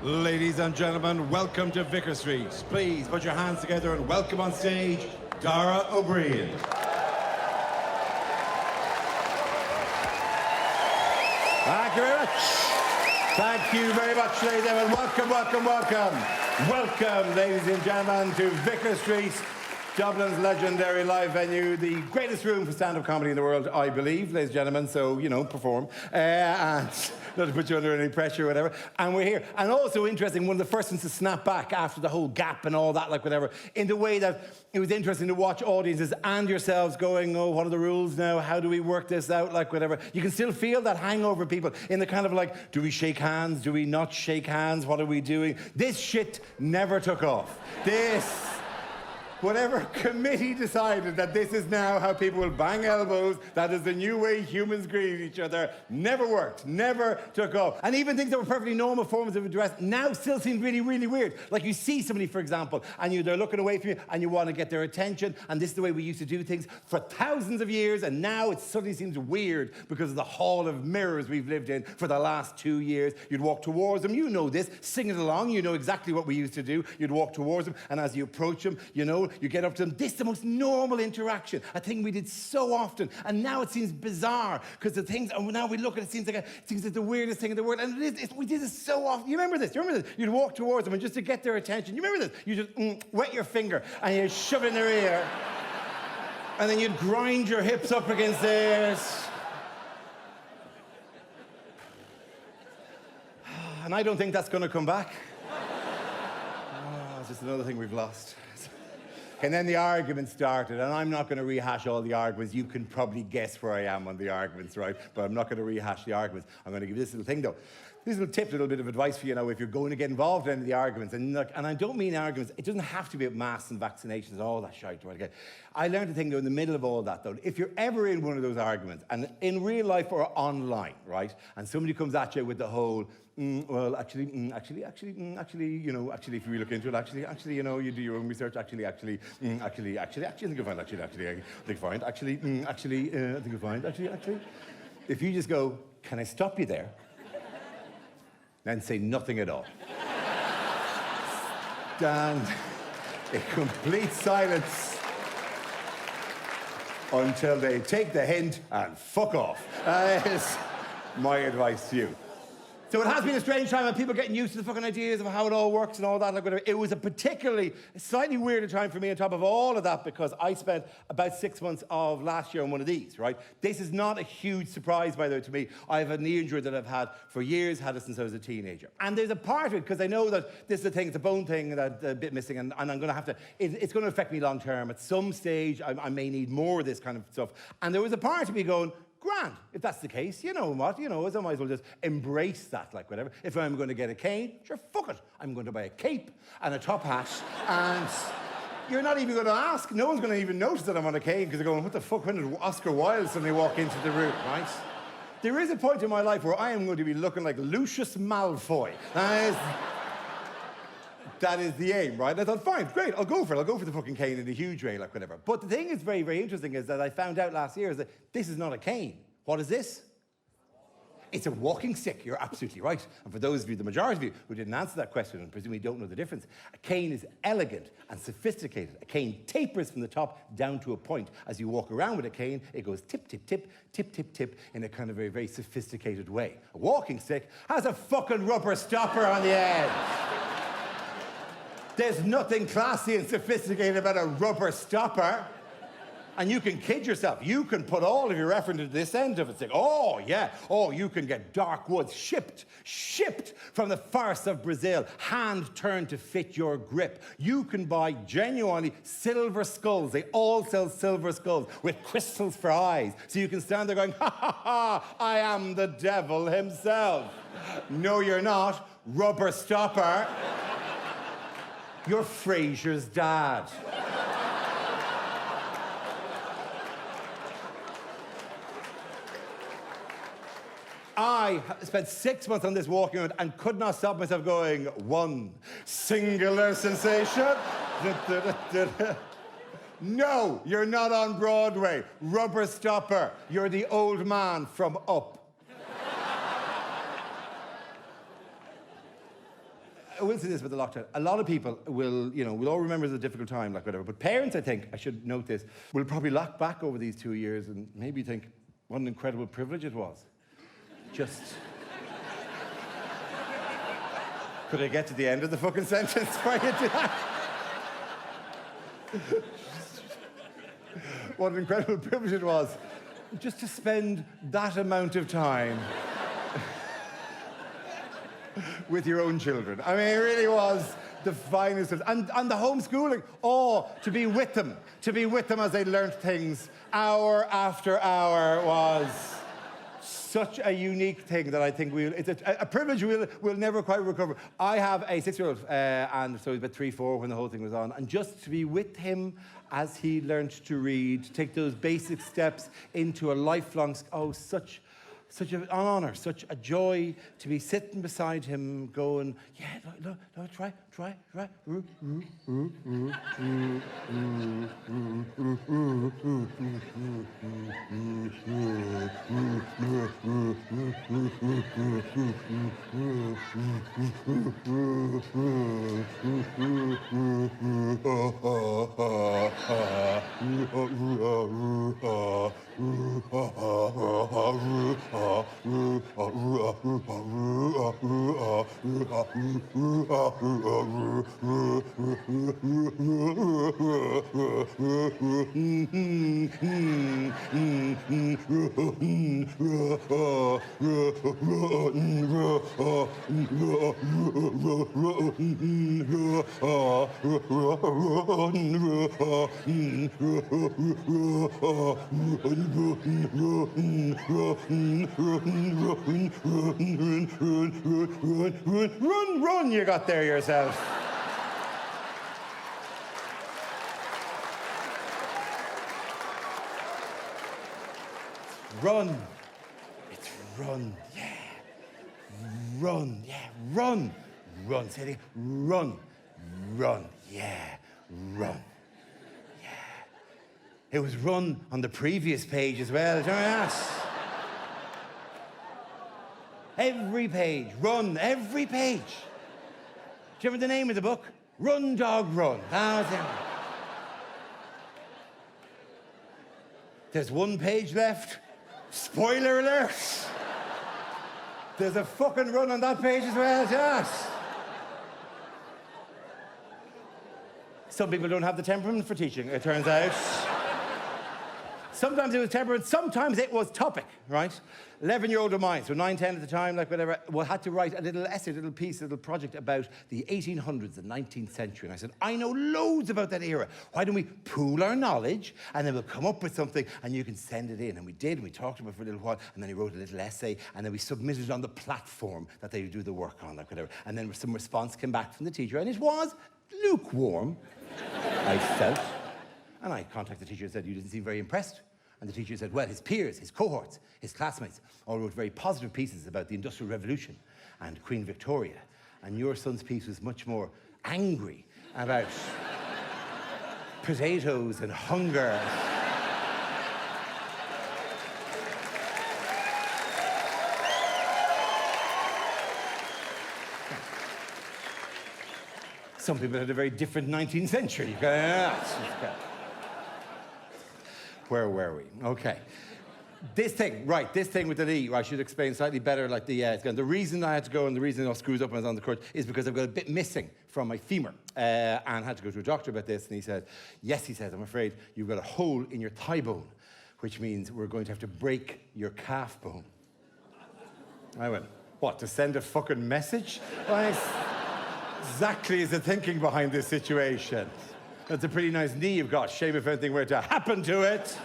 Ladies and gentlemen, welcome to Vicar Street. Please put your hands together and welcome on stage, Dara Briain. Thank you very much. Thank you very much, ladies and gentlemen. Welcome, welcome, welcome. Welcome, ladies and gentlemen, to Vicar Street, Dublin's legendary live venue, the greatest room for stand-up comedy in the world, I believe, ladies and gentlemen, so, you know, perform. And not to put you under any pressure or whatever. And we're here. And also interesting, one of the first ones to snap back after the whole gap and all that, like whatever, in the way that it was interesting to watch audiences and yourselves going, oh, what are the rules now? How do we work this out? Like whatever. You can still feel that hangover, people, in the kind of like, do we shake hands? Do we not shake hands? What are we doing? This shit never took off. Whatever committee decided that this is now how people will bang elbows, that is the new way humans greet each other, never worked, never took off. And even things that were perfectly normal forms of address now still seem really, really weird. Like you see somebody, for example, and they're looking away from you and you want to get their attention, and this is the way we used to do things for thousands of years, and now it suddenly seems weird because of the hall of mirrors we've lived in for the last 2 years. You'd walk towards them, you know this, sing it along, you know exactly what we used to do. You'd walk towards them, and as you approach them, you know, you get up to them. This is the most normal interaction, a thing we did so often, and now it seems bizarre because the things, and now we look at it, it seems like the weirdest thing in the world, and we did this so often. You remember this? You'd walk towards them, and just to get their attention, you remember this? You just wet your finger, and you shove it in their ear, and then you'd grind your hips up against theirs. And I don't think that's going to come back. It's just another thing we've lost. And then the argument started, and I'm not going to rehash all the arguments. You can probably guess where I am on the arguments, right? But I'm not going to rehash the arguments. I'm going to give you this little thing, though. This little tip, a little bit of advice for you now if you're going to get involved in any of the arguments. And I don't mean arguments. It doesn't have to be about masks and vaccinations and all that shite. Right? I learned a thing, though, in the middle of all that, though. If you're ever in one of those arguments, and in real life or online, right, and somebody comes at you with the whole, well, actually, you know, actually, if we look into it, actually, you know, you do your own research, actually, I think you'll find, I think you'll find, I think you'll find, actually. If you just go, can I stop you there? Then say nothing at all. Stand in complete silence until they take the hint and fuck off. That is my advice to you. So it has been a strange time, and people getting used to the fucking ideas of how it all works and all that, like whatever. It was a particularly, slightly weirder time for me on top of all of that, because I spent about 6 months of last year on one of these, right? This is not a huge surprise, by the way, to me. I have a knee injury that I've had for years, had it since I was a teenager. And there's a part of it, because I know that this is the thing, it's a bone thing that's a bit missing, and I'm going to have to, it's going to affect me long term. At some stage, I may need more of this kind of stuff. And there was a part of me going, grand, if that's the case, you know what, you know, I might as well just embrace that, like whatever. If I'm going to get a cane, sure, fuck it. I'm going to buy a cape and a top hat, and you're not even going to ask. No one's going to even notice that I'm on a cane, because they're going, what the fuck, when did Oscar Wilde suddenly walk into the room, right? There is a point in my life where I am going to be looking like Lucius Malfoy. That is the aim, right? And I thought, fine, great, I'll go for it. I'll go for the fucking cane in a huge way, like whatever. But the thing that's very, very interesting is that I found out last year is that this is not a cane. What is this? It's a walking stick. You're absolutely right. And for those of you, the majority of you, who didn't answer that question and presumably don't know the difference, a cane is elegant and sophisticated. A cane tapers from the top down to a point. As you walk around with a cane, it goes tip, tip, tip, tip, tip, tip, in a kind of very, very sophisticated way. A walking stick has a fucking rubber stopper on the end. There's nothing classy and sophisticated about a rubber stopper. And you can kid yourself. You can put all of your effort into this end of it. Say, oh, yeah. Oh, you can get dark woods shipped from the forests of Brazil, hand-turned to fit your grip. You can buy genuinely silver skulls. They all sell silver skulls with crystals for eyes. So you can stand there going, ha, ha, ha, I am the devil himself. No, you're not. Rubber stopper. You're Frasier's dad. I spent 6 months on this walking around and could not stop myself going, one singular sensation. No, you're not on Broadway. Rubber stopper. You're the old man from Up. I will say this about the lockdown. A lot of people will, we'll all remember it's a difficult time, like whatever. But parents, I think, I should note this, will probably look back over these 2 years and maybe think what an incredible privilege it was. Just... Could I get to the end of the fucking sentence before you do that? What an incredible privilege it was just to spend that amount of time with your own children. I mean, it really was the finest of... And the homeschooling, to be with them as they learnt things hour after hour was such a unique thing that I think it's a privilege we'll never quite recover. I have a 6-year-old, and so he was about 3, 4 when the whole thing was on, and just to be with him as he learnt to read, to take those basic steps into a lifelong... such an honor, such a joy to be sitting beside him going, yeah, no, try. Run, you got there yourself. Run. It's run, yeah. Run, yeah, run. Run, say it again. Run, yeah, run. Yeah. It was run on the previous page as well, do you remember that? Every page, run, every page. Do you remember the name of the book? Run, Dog, Run. There's one page left. Spoiler alert. There's a fucking run on that page as well, yes. Some people don't have the temperament for teaching, it turns out. Sometimes it was temperament, sometimes it was topic, right? 11-year-old of mine, so 9, 10 at the time, like whatever, had to write a little essay, a little piece, a little project about the 1800s, the 19th century. And I said, I know loads about that era. Why don't we pool our knowledge and then we'll come up with something and you can send it in. And we did, and we talked about it for a little while, and then he wrote a little essay, and then we submitted it on the platform that they do the work on, like whatever. And then some response came back from the teacher, and it was lukewarm, I felt. And I contacted the teacher and said, you didn't seem very impressed. And the teacher said, well, his peers, his cohorts, his classmates all wrote very positive pieces about the Industrial Revolution and Queen Victoria. And your son's piece was much more angry about potatoes and hunger. Some people had a very different 19th century. Where were we? Okay. This thing with the knee, I should explain slightly better, like the reason I had to go and the reason I screws up when I was on the court is because I've got a bit missing from my femur and had to go to a doctor about this, and he said, yes, he says, I'm afraid you've got a hole in your thigh bone, which means we're going to have to break your calf bone. I went, what, to send a fucking message? Well, exactly is the thinking behind this situation. That's a pretty nice knee you've got. Shame if anything were to happen to it.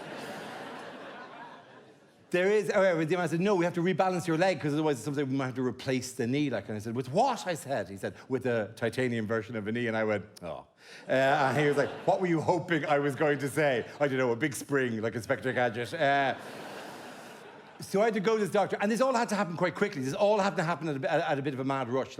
There is, however, I said, no, we have to rebalance your leg because otherwise something we might have to replace the knee. And I said, with what? I said. He said, with a titanium version of a knee. And I went, oh. And he was like, what were you hoping I was going to say? I don't know, a big spring like Inspector Gadget. So I had to go to this doctor, and this all had to happen quite quickly. This all happened to happen at a bit of a mad rush,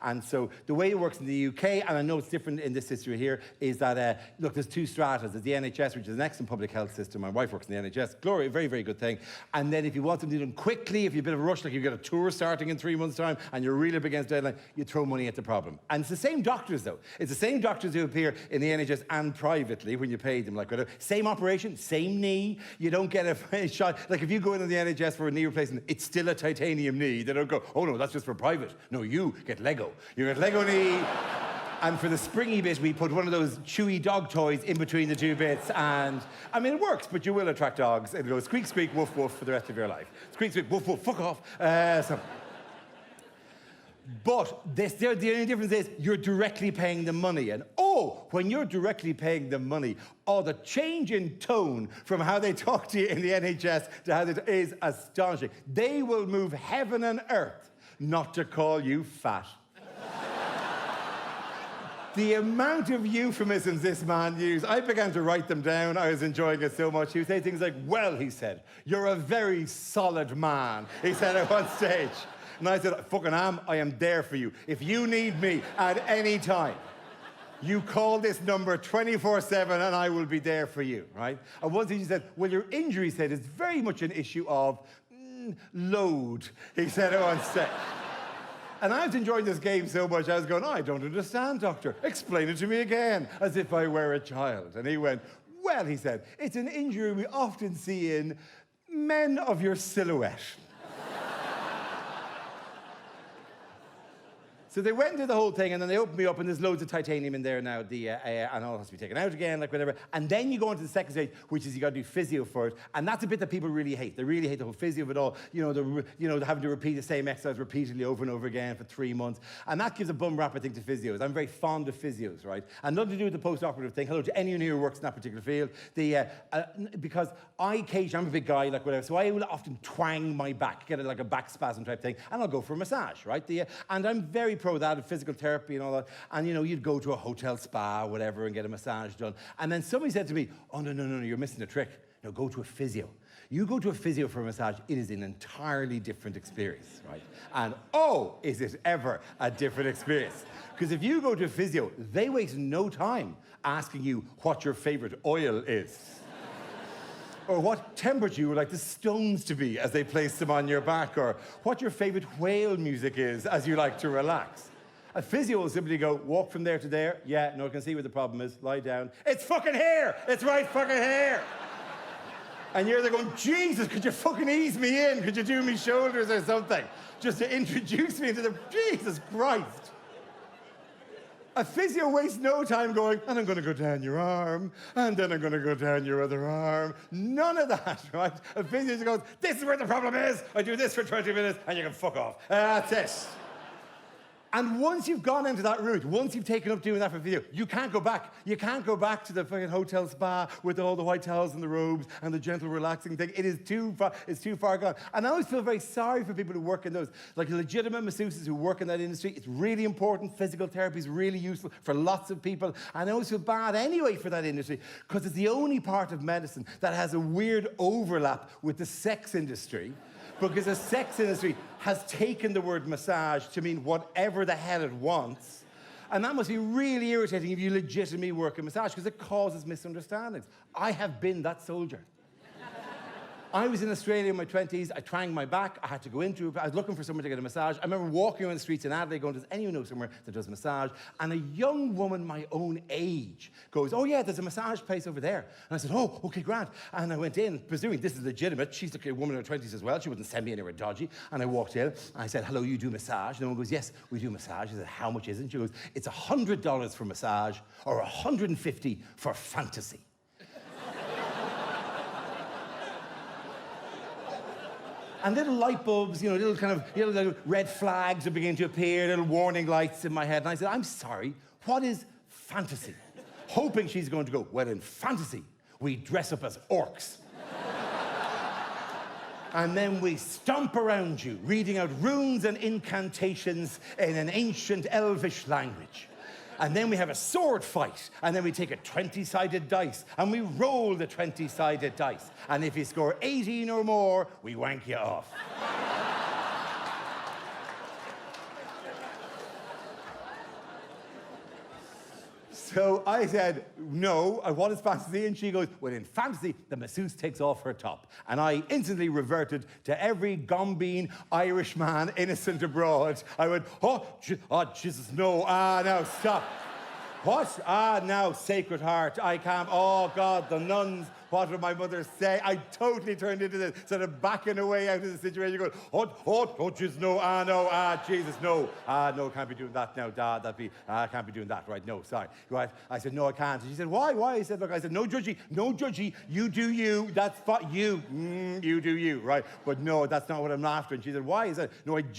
and so the way it works in the UK, and I know it's different in this system here, is that look, there's two stratas. There's the NHS, which is an excellent public health system. My wife works in the NHS. Glory, very, very good thing. And then if you want something done quickly, if you've a bit of a rush, like you've got a tour starting in 3 months' time, and you're really up against deadline, you throw money at the problem. And it's the same doctors, though. It's the same doctors who appear in the NHS and privately when you pay them. Like whatever. Same operation, same knee. You don't get a shot. Like if you go into the NHS for a knee replacement, it's still a titanium knee. They don't go, oh no, that's just for private. No, you get Lego. You get Lego knee. And for the springy bit, we put one of those chewy dog toys in between the two bits. And, I mean, it works, but you will attract dogs. It'll go squeak, squeak, woof, woof for the rest of your life. Squeak, squeak, woof, woof, fuck off. But the only difference is you're directly paying the money. And when you're directly paying the money, the change in tone from how they talk to you in the NHS to how they is astonishing. They will move heaven and earth not to call you fat. The amount of euphemisms this man used, I began to write them down. I was enjoying it so much. He would say things like, well, he said, you're a very solid man, he said at one stage. And I said, I fucking am. I am there for you. If you need me at any time, you call this number 24/7 and I will be there for you, right? And once he said, well, your injury, he said, is very much an issue of load, he said at one stage. And I was enjoying this game so much, I was going, I don't understand, doctor. Explain it to me again, as if I were a child. And he went, well, he said, it's an injury we often see in men of your silhouette. So they went and did the whole thing, and then they opened me up, and there's loads of titanium in there now, and all has to be taken out again, like whatever. And then you go into the second stage, which is you got to do physio for it, and that's a bit that people really hate. They really hate the whole physio of it all. Having to repeat the same exercise repeatedly over and over again for 3 months, and that gives a bum rap, I think, to physios. I'm very fond of physios, right? And nothing to do with the post-operative thing. Hello to anyone who works in that particular field. Because I'm a big guy, like whatever, so I will often twang my back, get like a back spasm type thing, and I'll go for a massage, right? And I'm very pro that, of physical therapy and all that. And, you'd go to a hotel spa, whatever, and get a massage done. And then somebody said to me, oh, no, you're missing a trick. No, go to a physio. You go to a physio for a massage, it is an entirely different experience, right? And, is it ever a different experience? Because if you go to a physio, they waste no time asking you what your favorite oil is. Or what temperature you would like the stones to be as they place them on your back, or what your favorite whale music is as you like to relax. A physio will simply go, walk from there to there. Yeah, no, I can see where the problem is. Lie down. It's fucking here! It's right fucking here! And you're there going, Jesus, could you fucking ease me in? Could you do me shoulders or something? Just to introduce me into the... Jesus Christ! A physio wastes no time going, and I'm going to go down your arm, and then I'm going to go down your other arm. None of that, right? A physio just goes, this is where the problem is. I do this for 20 minutes, and you can fuck off. That's it. And once you've gone into that route, once you've taken up doing that for physio, you can't go back. You can't go back to the fucking hotel spa with all the white towels and the robes and the gentle, relaxing thing. It is too far. It's too far gone. And I always feel very sorry for people who work in those, like legitimate masseuses who work in that industry. It's really important. Physical therapy is really useful for lots of people. And I always feel bad anyway for that industry because it's the only part of medicine that has a weird overlap with the sex industry. Because the sex industry has taken the word massage to mean whatever the hell it wants. And that must be really irritating if you legitimately work in massage, because it causes misunderstandings. I have been that soldier. I was in Australia in my 20s. I twanged my back. I had to go into it. I was looking for someone to get a massage. I remember walking around the streets in Adelaide going, does anyone know somewhere that does massage? And a young woman my own age goes, oh, yeah, there's a massage place over there. And I said, oh, OK, grand. And I went in, presuming this is legitimate. She's a woman in her 20s as well. She wouldn't send me anywhere dodgy. And I walked in. And I said, hello, you do massage? And the woman goes, yes, we do massage. I said, how much is it? And she goes, it's $100 for massage or $150 for fantasy. And little light bulbs, little little red flags are beginning to appear, little warning lights in my head. And I said, I'm sorry, what is fantasy? Hoping she's going to go, well, in fantasy, we dress up as orcs. And then we stomp around you, reading out runes and incantations in an ancient elvish language. And then we have a sword fight. And then we take a 20-sided dice. And we roll the 20-sided dice. And if you score 18 or more, we wank you off. So I said, no, what is fantasy? And she goes, well, in fantasy, the masseuse takes off her top. And I instantly reverted to every gombeen Irish man innocent abroad. I went, oh, Jesus, no, no, stop. What? No, Sacred Heart, I can't, oh, God, the nuns, what would my mother say? I totally turned into this, sort of backing away out of the situation, going, oh, Jesus, no, Jesus, no. No, can't be doing that now, Dad, can't be doing that, right, no, sorry. Right, I said, no, I can't. And she said, why? I said, look, no judgy, you do you, that's you do you, right? But no, that's not what I'm after. And she said, why? I said, no, I've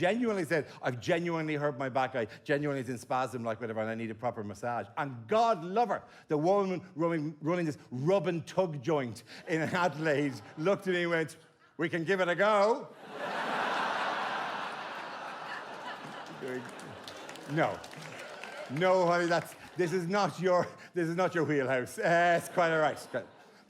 genuinely hurt my back, I genuinely is in spasm, like whatever, and I need a proper massage. And God love her, the woman running this rub and tug joint in Adelaide looked at me and went, we can give it a go. No, honey, this is not your wheelhouse. It's quite all right.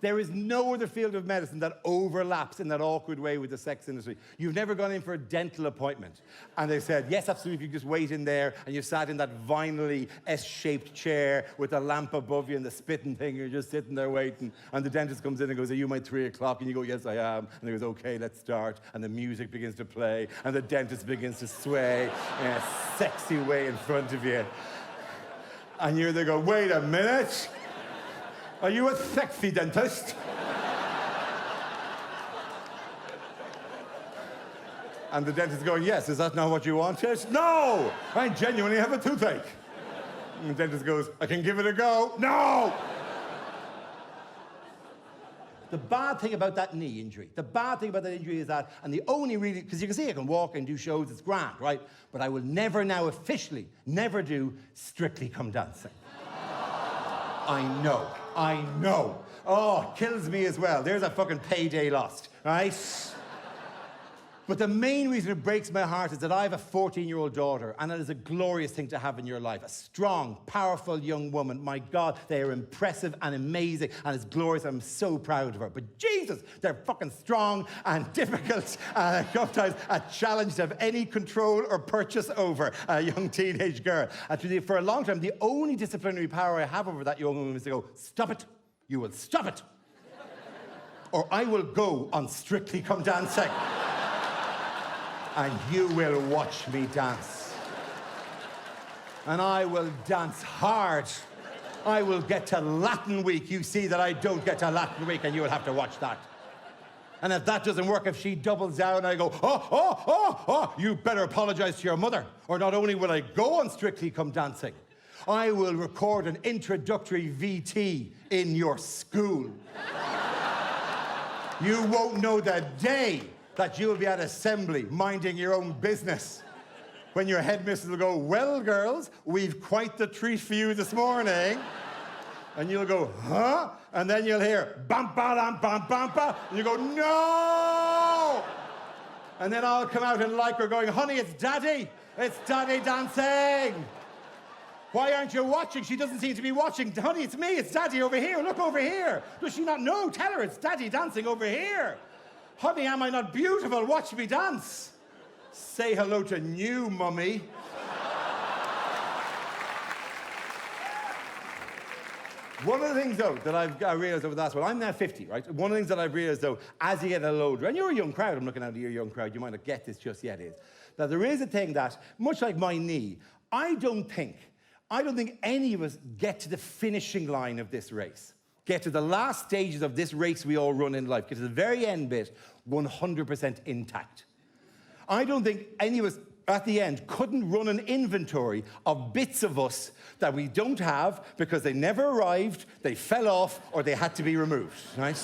There is no other field of medicine that overlaps in that awkward way with the sex industry. You've never gone in for a dental appointment. And they said, yes, absolutely, you just wait in there, and you sat in that vinily S-shaped chair with a lamp above you and the spitting thing, you're just sitting there waiting. And the dentist comes in and goes, are you my 3 o'clock? And you go, yes, I am. And he goes, okay, let's start. And the music begins to play, and the dentist begins to sway in a sexy way in front of you. And you're there going, wait a minute. Are you a sexy dentist? And the dentist is going, yes, is that not what you wanted? No! I genuinely have a toothache. And the dentist goes, I can give it a go. No! The bad thing about that knee injury, is that, and the only really, because you can see I can walk and do shows, it's grand, right? But I will never now officially, never do Strictly Come Dancing. I know. Oh, kills me as well. There's a fucking payday lost, right? But the main reason it breaks my heart is that I have a 14-year-old daughter, and that is a glorious thing to have in your life. A strong, powerful young woman. My God, they are impressive and amazing, and it's glorious. I'm so proud of her. But Jesus, they're fucking strong and difficult, and sometimes a challenge to have any control or purchase over a young teenage girl. And for a long time, the only disciplinary power I have over that young woman is to go, stop it. You will stop it. Or I will go on Strictly Come Dancing. And you will watch me dance. And I will dance hard. I will get to Latin Week. You see that I don't get to Latin Week, and you will have to watch that. And if that doesn't work, if she doubles down, I go, you better apologize to your mother. Or not only will I go on Strictly Come Dancing, I will record an introductory VT in your school. You won't know the day that you will be at assembly minding your own business when your headmistress will go, well, girls, we've quite the treat for you this morning. And you'll go, huh? And then you'll hear, bam, ba, dam, bam, bam, ba. And you go, no! And then I'll come out in lycra going, honey, it's Daddy dancing. Why aren't you watching? She doesn't seem to be watching. Honey, it's me, it's Daddy over here. Look over here. Does she not know? Tell her it's Daddy dancing over here. Honey, am I not beautiful? Watch me dance. Say hello to new mummy. One of the things, though, that I realized over the last while, I'm now 50, right? One of the things that I've realized, though, as you get a little older, and you're a young crowd, I'm looking at your young crowd, you might not get this just yet, is that there is a thing that, much like my knee, I don't think any of us get to the finishing line of this race. Get to the last stages of this race we all run in life. Get to the very end bit, 100% intact. I don't think any of us at the end couldn't run an inventory of bits of us that we don't have because they never arrived, they fell off, or they had to be removed, right?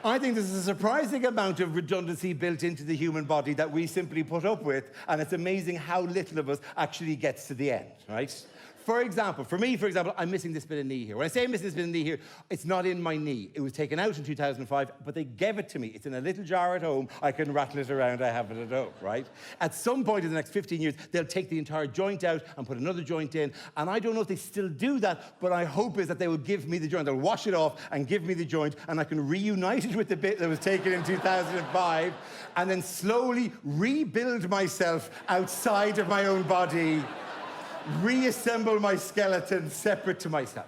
I think there's a surprising amount of redundancy built into the human body that we simply put up with, and it's amazing how little of us actually gets to the end, right? for example, I'm missing this bit of knee here. When I say I'm missing this bit of knee here, it's not in my knee. It was taken out in 2005, but they gave it to me. It's in a little jar at home. I can rattle it around. I have it at home, right? At some point in the next 15 years, they'll take the entire joint out and put another joint in. And I don't know if they still do that, but I hope is that they will give me the joint. They'll wash it off and give me the joint, and I can reunite it with the bit that was taken in 2005, and then slowly rebuild myself outside of my own body, reassemble my skeleton separate to myself.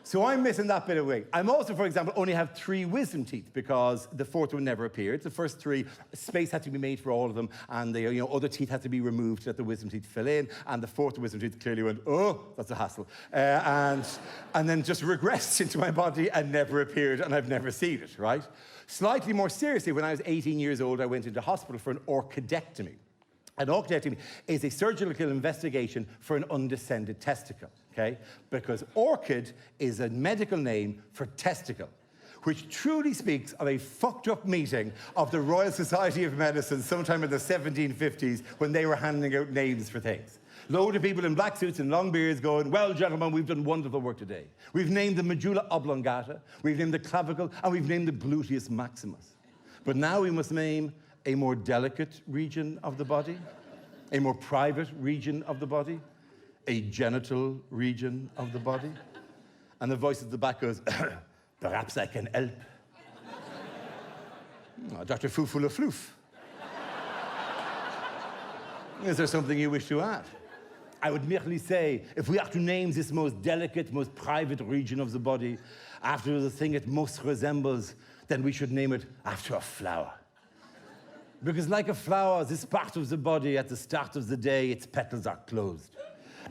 So I'm missing that bit of wing. I'm also, for example, only have 3 wisdom teeth because the 4th one never appeared. The first 3, space had to be made for all of them, and the other teeth had to be removed so that the wisdom teeth fill in, and the 4th wisdom tooth clearly went, oh, that's a hassle. And then just regressed into my body and never appeared, and I've never seen it, right? Slightly more seriously, when I was 18 years old, I went into hospital for an orchidectomy. An orchidectomy is a surgical investigation for an undescended testicle, okay? Because orchid is a medical name for testicle, which truly speaks of a fucked up meeting of the Royal Society of Medicine sometime in the 1750s when they were handing out names for things. Load of people in black suits and long beards going, well, gentlemen, we've done wonderful work today. We've named the medulla oblongata, we've named the clavicle, and we've named the gluteus maximus. But now we must name a more delicate region of the body, a more private region of the body, a genital region of the body. And the voice at the back goes, perhaps I can help. Oh, Dr. Foufula Floof. Is there something you wish to add? I would merely say, if we are to name this most delicate, most private region of the body after the thing it most resembles, then we should name it after a flower. Because like a flower, this part of the body, at the start of the day, its petals are closed.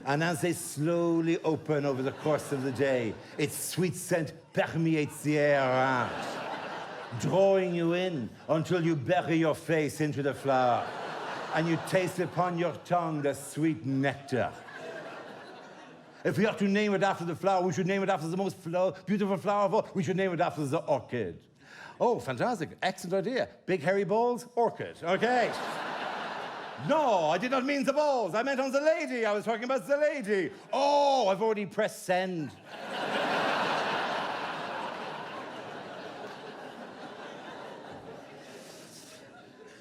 And as they slowly open over the course of the day, its sweet scent permeates the air around, drawing you in until you bury your face into the flower and you taste upon your tongue the sweet nectar. If we are to name it after the flower, we should name it after the most beautiful flower of all. We should name it after the orchid. Oh, fantastic. Excellent idea. Big hairy balls, orchid. Okay. No, I did not mean the balls. I meant on the lady. I was talking about the lady. Oh, I've already pressed send.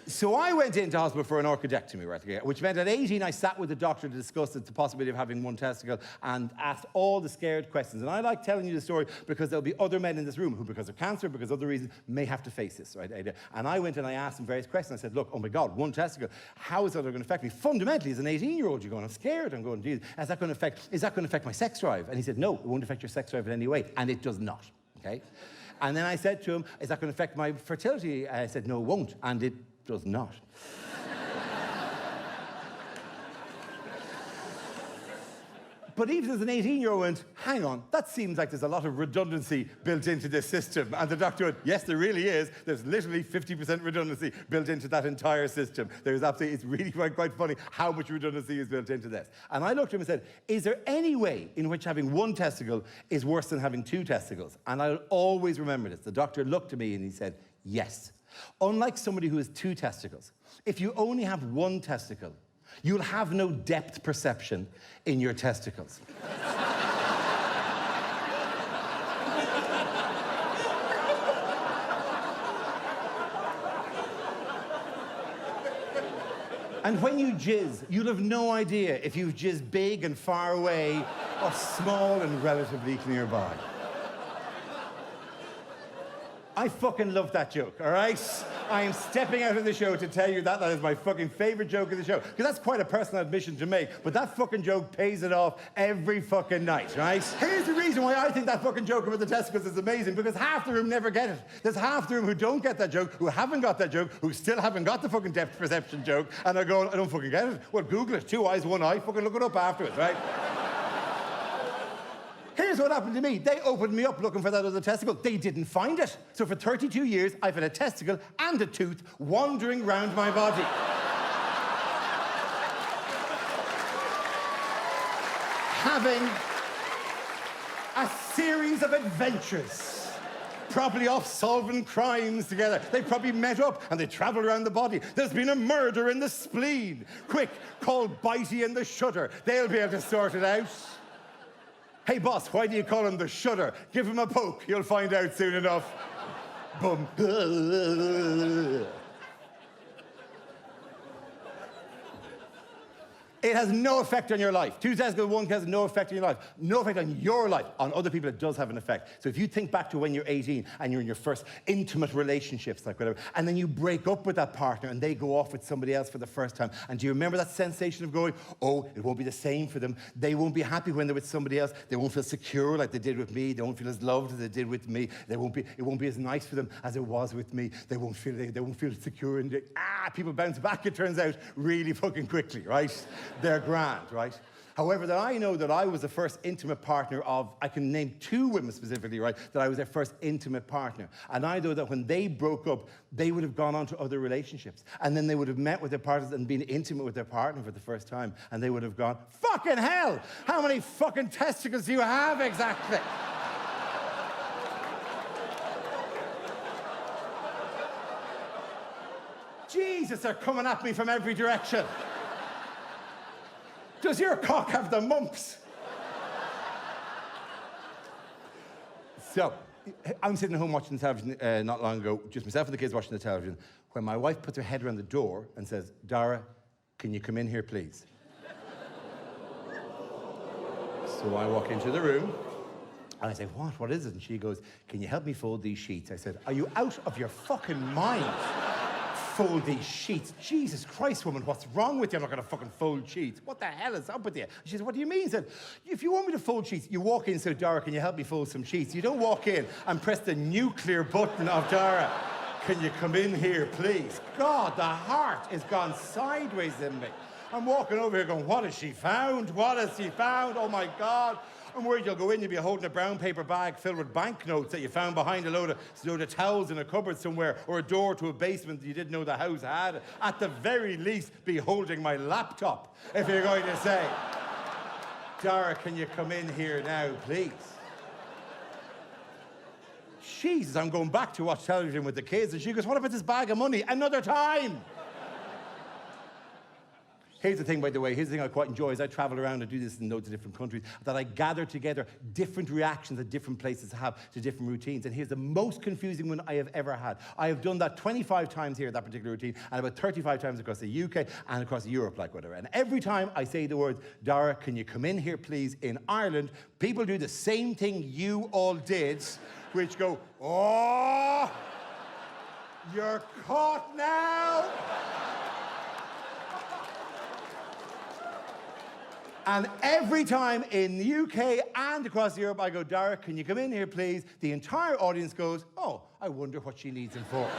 So I went into hospital for an orchidectomy, right? Which meant at 18, I sat with the doctor to discuss the possibility of having one testicle and asked all the scared questions. And I like telling you the story because there'll be other men in this room who, because of cancer, because of other reasons, may have to face this, right? And I went and I asked him various questions. I said, look, oh my God, one testicle, how is that going to affect me? Fundamentally, as an 18-year-old, you're going, I'm scared. I'm going, geez, is that going to affect my sex drive? And he said, no, it won't affect your sex drive in any way. And it does not, okay? And then I said to him, is that going to affect my fertility? I said, no, it won't. And it does not. But even as an 18-year-old went, hang on, that seems like there's a lot of redundancy built into this system. And the doctor went, yes, there really is. There's literally 50% redundancy built into that entire system. There's absolutely, it's really quite funny how much redundancy is built into this. And I looked at him and said, is there any way in which having one testicle is worse than having 2 testicles? And I'll always remember this. The doctor looked at me and he said, yes. Unlike somebody who has 2 testicles, if you only have 1 testicle, you'll have no depth perception in your testicles. And when you jizz, you'll have no idea if you've jizzed big and far away or small and relatively nearby. I fucking love that joke, all right? I am stepping out of the show to tell you that is my fucking favorite joke of the show. Because that's quite a personal admission to make, but that fucking joke pays it off every fucking night, right? Here's the reason why I think that fucking joke about the testicles is amazing, because half the room never get it. There's half the room who don't get that joke, who haven't got that joke, who still haven't got the fucking depth perception joke, and are going, I don't fucking get it. Well, Google it, 2 eyes, 1 eye, fucking look it up afterwards, right? Here's what happened to me. They opened me up looking for that other testicle. They didn't find it. So for 32 years, I've had a testicle and a tooth wandering round my body. Having a series of adventures probably off solving crimes together. They probably met up and they travel around the body. There's been a murder in the spleen. Quick, call Bitey and the Shudder. They'll be able to sort it out. Hey, boss, why do you call him the Shudder? Give him a poke. You'll find out soon enough. Boom. It has no effect on your life. Two tests, one has no effect on your life. No effect on your life. On other people, it does have an effect. So if you think back to when you're 18 and you're in your first intimate relationships, like whatever, and then you break up with that partner and they go off with somebody else for the first time, and do you remember that sensation of going, oh, it won't be the same for them. They won't be happy when they're with somebody else. They won't feel secure like they did with me. They won't feel as loved as they did with me. It won't be as nice for them as it was with me. They won't feel secure. And people bounce back, it turns out, really fucking quickly, right? They're grand, right? However, that I know that I was the first intimate partner of, I can name 2 women specifically, right, that I was their first intimate partner. And I know that when they broke up, they would have gone on to other relationships. And then they would have met with their partners and been intimate with their partner for the first time. And they would have gone, fucking hell! How many fucking testicles do you have exactly? Jesus, they're coming at me from every direction. Does your cock have the mumps? So, I'm sitting at home watching the television not long ago, just myself and the kids watching the television, when my wife puts her head around the door and says, Dara, can you come in here, please? So I walk into the room, and I say, what is it? And she goes, can you help me fold these sheets? I said, are you out of your fucking mind? Fold these sheets. Jesus Christ, woman, what's wrong with you? I'm not going to fucking fold sheets. What the hell is up with you? She says, what do you mean? I said, if you want me to fold sheets, you walk in and say, Dara, can you help me fold some sheets? You don't walk in and press the nuclear button of Dara. Can you come in here, please? God, the heart has gone sideways in me. I'm walking over here going, what has she found? What has she found? Oh, my God. I'm worried you'll go in, you'll be holding a brown paper bag filled with banknotes that you found behind a load of towels in a cupboard somewhere, or a door to a basement that you didn't know the house had. At the very least, be holding my laptop, if you're going to say, Dara, can you come in here now, please? Jesus, I'm going back to watch television with the kids, and she goes, what about this bag of money? Another time! Here's the thing, by the way, here's the thing I quite enjoy, is I travel around and do this in loads of different countries, that I gather together different reactions that different places have to different routines. And here's the most confusing one I have ever had. I have done that 25 times here, that particular routine, and about 35 times across the UK and across Europe, like whatever. And every time I say the words, Dara, can you come in here, please, in Ireland, people do the same thing you all did, which go, oh, you're caught now. And every time in the UK and across Europe, I go, Dara, can you come in here, please? The entire audience goes, oh, I wonder what she needs him for.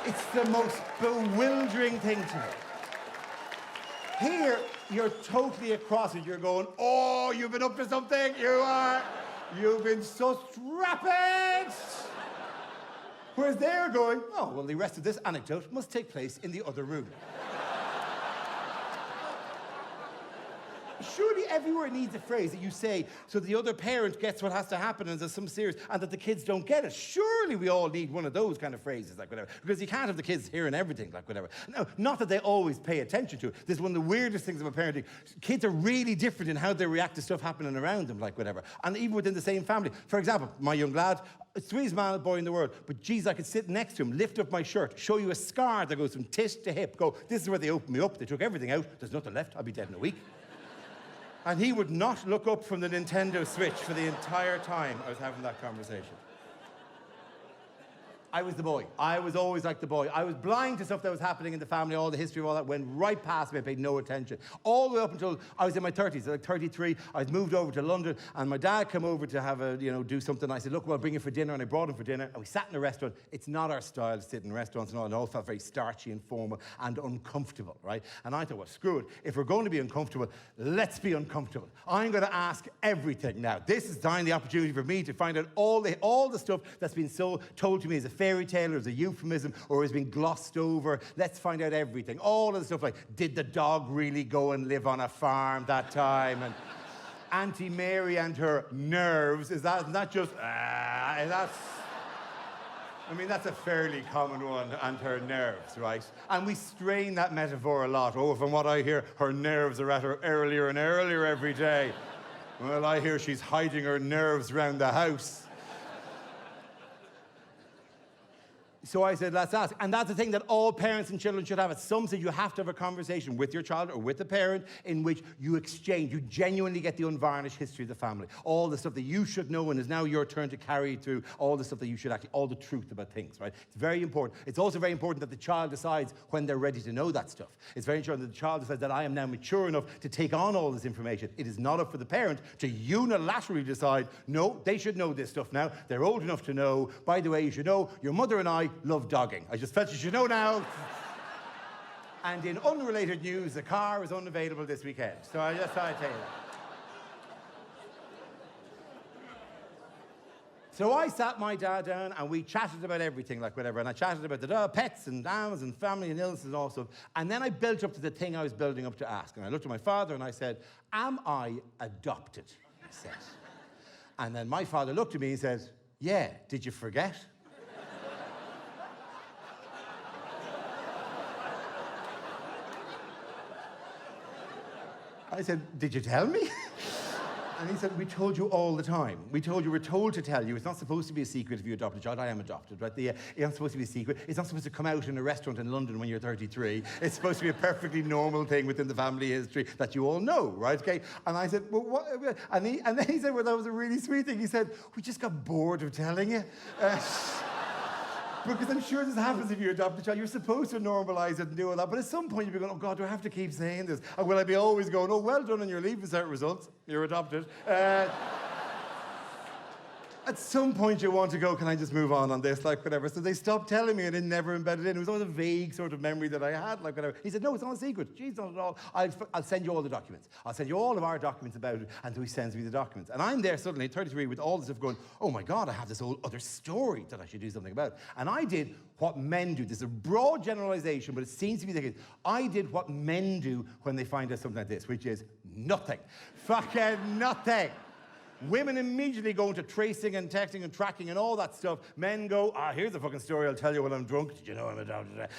It's the most bewildering thing to me. Here, you're totally across it. You're going, oh, you've been up to something. You've been so strapped. Whereas they're going, oh, well, the rest of this anecdote must take place in the other room. Surely everywhere needs a phrase that you say so the other parent gets what has to happen and there's some serious, and that the kids don't get it. Surely we all need one of those kind of phrases, like whatever. Because you can't have the kids hearing everything, like whatever. No, not that they always pay attention to it. This is one of the weirdest things about parenting. Kids are really different in how they react to stuff happening around them, like whatever. And even within the same family. For example, my young lad, sweetest man boy in the world, but geez, I could sit next to him, lift up my shirt, show you a scar that goes from tit to hip, go, this is where they opened me up, they took everything out, there's nothing left, I'll be dead in a week. And he would not look up from the Nintendo Switch for the entire time I was having that conversation. I was the boy. I was always like the boy. I was blind to stuff that was happening in the family. All the history of all that went right past me. I paid no attention. All the way up until I was in my 30s, like 33. I was moved over to London, and my dad came over to have a, do something. I said, look, well, I'll bring you for dinner, and I brought him for dinner, and we sat in a restaurant. It's not our style to sit in restaurants and all. It all felt very starchy and formal and uncomfortable, right? And I thought, well, screw it. If we're going to be uncomfortable, let's be uncomfortable. I'm going to ask everything now. This is the opportunity for me to find out all the stuff that's been told to me as a fairy tale or as a euphemism or has been glossed over. Let's find out everything. All of the stuff like, did the dog really go and live on a farm that time? And Auntie Mary and her nerves. Is that not just, that's... I mean, that's a fairly common one, and her nerves, right? And we strain that metaphor a lot. Oh, from what I hear, her nerves are at her earlier and earlier every day. Well, I hear she's hiding her nerves around the house. So I said, let's ask. And that's the thing that all parents and children should have. At some stage, you have to have a conversation with your child or with the parent in which you exchange, you genuinely get the unvarnished history of the family. All the stuff that you should know and is now your turn to carry through, all the stuff that you should actually, all the truth about things, right? It's very important. It's also very important that the child decides when they're ready to know that stuff. It's very important that the child decides that I am now mature enough to take on all this information. It is not up for the parent to unilaterally decide, no, they should know this stuff now. They're old enough to know. By the way, you should know, your mother and I love dogging. I just felt you should know now. And in unrelated news, the car is unavailable this weekend. So I just thought I'd tell you that. So I sat my dad down and we chatted about everything, like whatever. And I chatted about the pets and animals and family and illnesses and all stuff. And then I built up to the thing I was building up to ask. And I looked at my father and I said, am I adopted? He said. And then my father looked at me and said, yeah, did you forget? I said, did you tell me? And he said, we told you all the time. We told you, we're told to tell you. It's not supposed to be a secret if you adopt a child. I am adopted, right? It's not supposed to be a secret. It's not supposed to come out in a restaurant in London when you're 33. It's supposed to be a perfectly normal thing within the family history that you all know, right? Okay. And I said, well, what? And then he said, well, that was a really sweet thing. He said, we just got bored of telling you. Because I'm sure this happens if you adopt a child. You're supposed to normalize it and do all that. But at some point, you'll be going, oh, God, do I have to keep saying this? Or will I be always going, oh, well done on your leave cert results. You're adopted. At some point, you want to go, can I just move on this, like, whatever. So they stopped telling me and it never embedded in. It was always a vague sort of memory that I had, like, whatever. He said, no, it's not a secret. Jeez, not at all. I'll send you all the documents. I'll send you all of our documents about it. And so he sends me the documents. And I'm there suddenly at 33 with all this stuff going, oh, my God, I have this whole other story that I should do something about. And I did what men do. This is a broad generalization, but it seems to be the case. I did what men do when they find out something like this, which is nothing. Fucking nothing. Women immediately go into tracing and texting and tracking and all that stuff. Men go, here's a fucking story I'll tell you when I'm drunk. Did you know I'm adopted?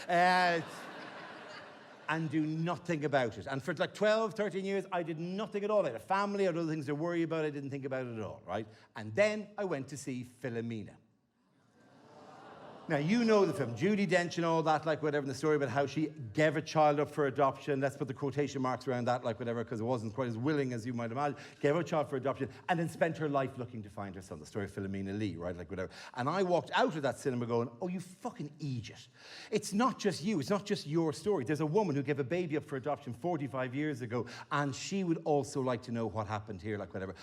And do nothing about it. And for like 12, 13 years, I did nothing at all. I had a family, I had other things to worry about. I didn't think about it at all, right? And then I went to see Philomena. Now, you know the film, Judi Dench and all that, like whatever, and the story about how she gave a child up for adoption. Let's put the quotation marks around that, like whatever, because it wasn't quite as willing as you might imagine. Gave a child for adoption and then spent her life looking to find her son. The story of Philomena Lee, right, like whatever. And I walked out of that cinema going, oh, you fucking idiot. It's not just you. It's not just your story. There's a woman who gave a baby up for adoption 45 years ago, and she would also like to know what happened here, like whatever.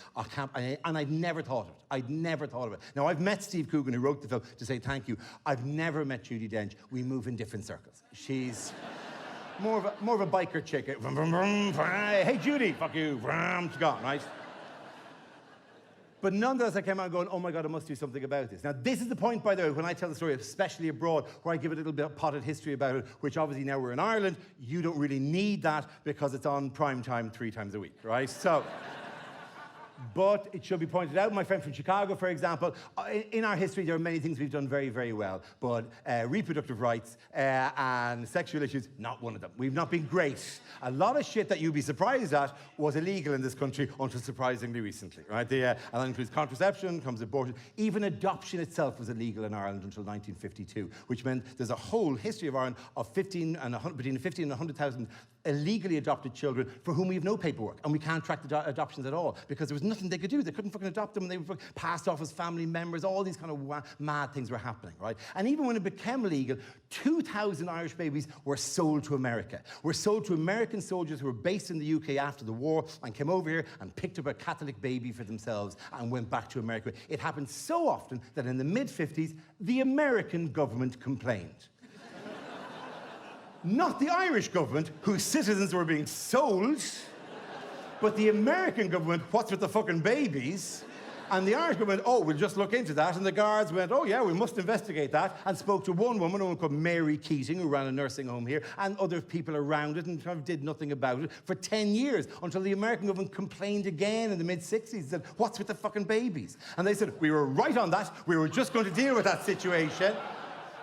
And I'd never thought of it. I'd never thought of it. Now, I've met Steve Coogan, who wrote the film, to say thank you. I've never met Judi Dench. We move in different circles. She's more of a biker chick. Hey, Judy, fuck you. She's gone, right? But nonetheless, I came out going, oh my God, I must do something about this. Now, this is the point, by the way, when I tell the story, especially abroad, where I give a little bit of potted history about it, which obviously now we're in Ireland, you don't really need that because it's on prime time 3 times a week, right? So... But it should be pointed out, my friend from Chicago, for example, in our history, there are many things we've done very, very well. But reproductive rights and sexual issues, not one of them. We've not been great. A lot of shit that you'd be surprised at was illegal in this country until surprisingly recently, right? And that includes contraception, comes abortion. Even adoption itself was illegal in Ireland until 1952, which meant there's a whole history of Ireland of between 50 and 100,000 illegally adopted children for whom we have no paperwork, and we can't track the adoptions at all because there was nothing they could do. They couldn't fucking adopt them, and they were passed off as family members. All these kind of mad things were happening, right? And even when it became legal, 2,000 Irish babies were sold to America. Were sold to American soldiers who were based in the UK after the war and came over here and picked up a Catholic baby for themselves and went back to America. It happened so often that in the mid-50s, the American government complained. Not the Irish government, whose citizens were being sold, but the American government, what's with the fucking babies, And the Irish government, oh, we'll just look into that. And the guards went, oh, yeah, we must investigate that. And spoke to one woman called Mary Keating, who ran a nursing home here, and other people around it, and kind of did nothing about it for 10 years, until the American government complained again in the mid-60s, said, what's with the fucking babies? And they said, we were right on that. We were just going to deal with that situation.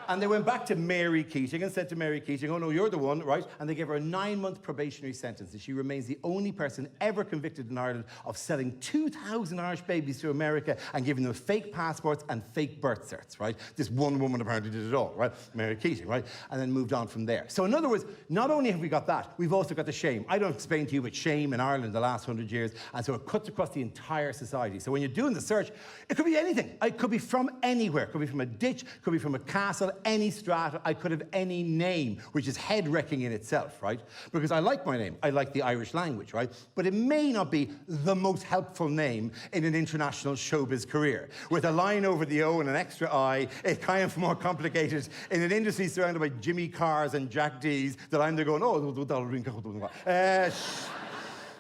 And they went back to Mary Keating and said to Mary Keating, oh, no, you're the one, right? And they gave her a 9-month probationary sentence. And she remains the only person ever convicted in Ireland of selling 2,000 Irish babies to America and giving them fake passports and fake birth certs, right? This one woman apparently did it all, right? Mary Keating, right? And then moved on from there. So in other words, not only have we got that, we've also got the shame. I don't explain to you, but shame in Ireland the last 100 years. And so it cuts across the entire society. So when you're doing the search, it could be anything. It could be from anywhere. It could be from a ditch, it could be from a castle, any strata. I could have any name, which is head-wrecking in itself, right? Because I like my name. I like the Irish language, right? But it may not be the most helpful name in an international showbiz career. With a line over the O and an extra I, it's kind of more complicated in an industry surrounded by Jimmy Carrs and Jack D's that I'm there going,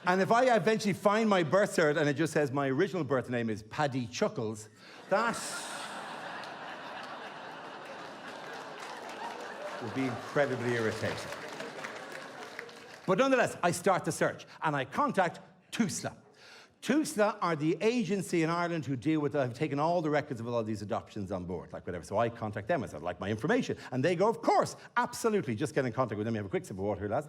and if I eventually find my birth cert and it just says my original birth name is Paddy Chuckles, that would be incredibly irritating. But nonetheless, I start the search and I contact TUSLA. TUSLA are the agency in Ireland who deal with, have taken all the records of all these adoptions on board, like whatever. So I contact them, I said, I'd like my information. And they go, of course, absolutely, just get in contact with them. You have a quick sip of water here, lads.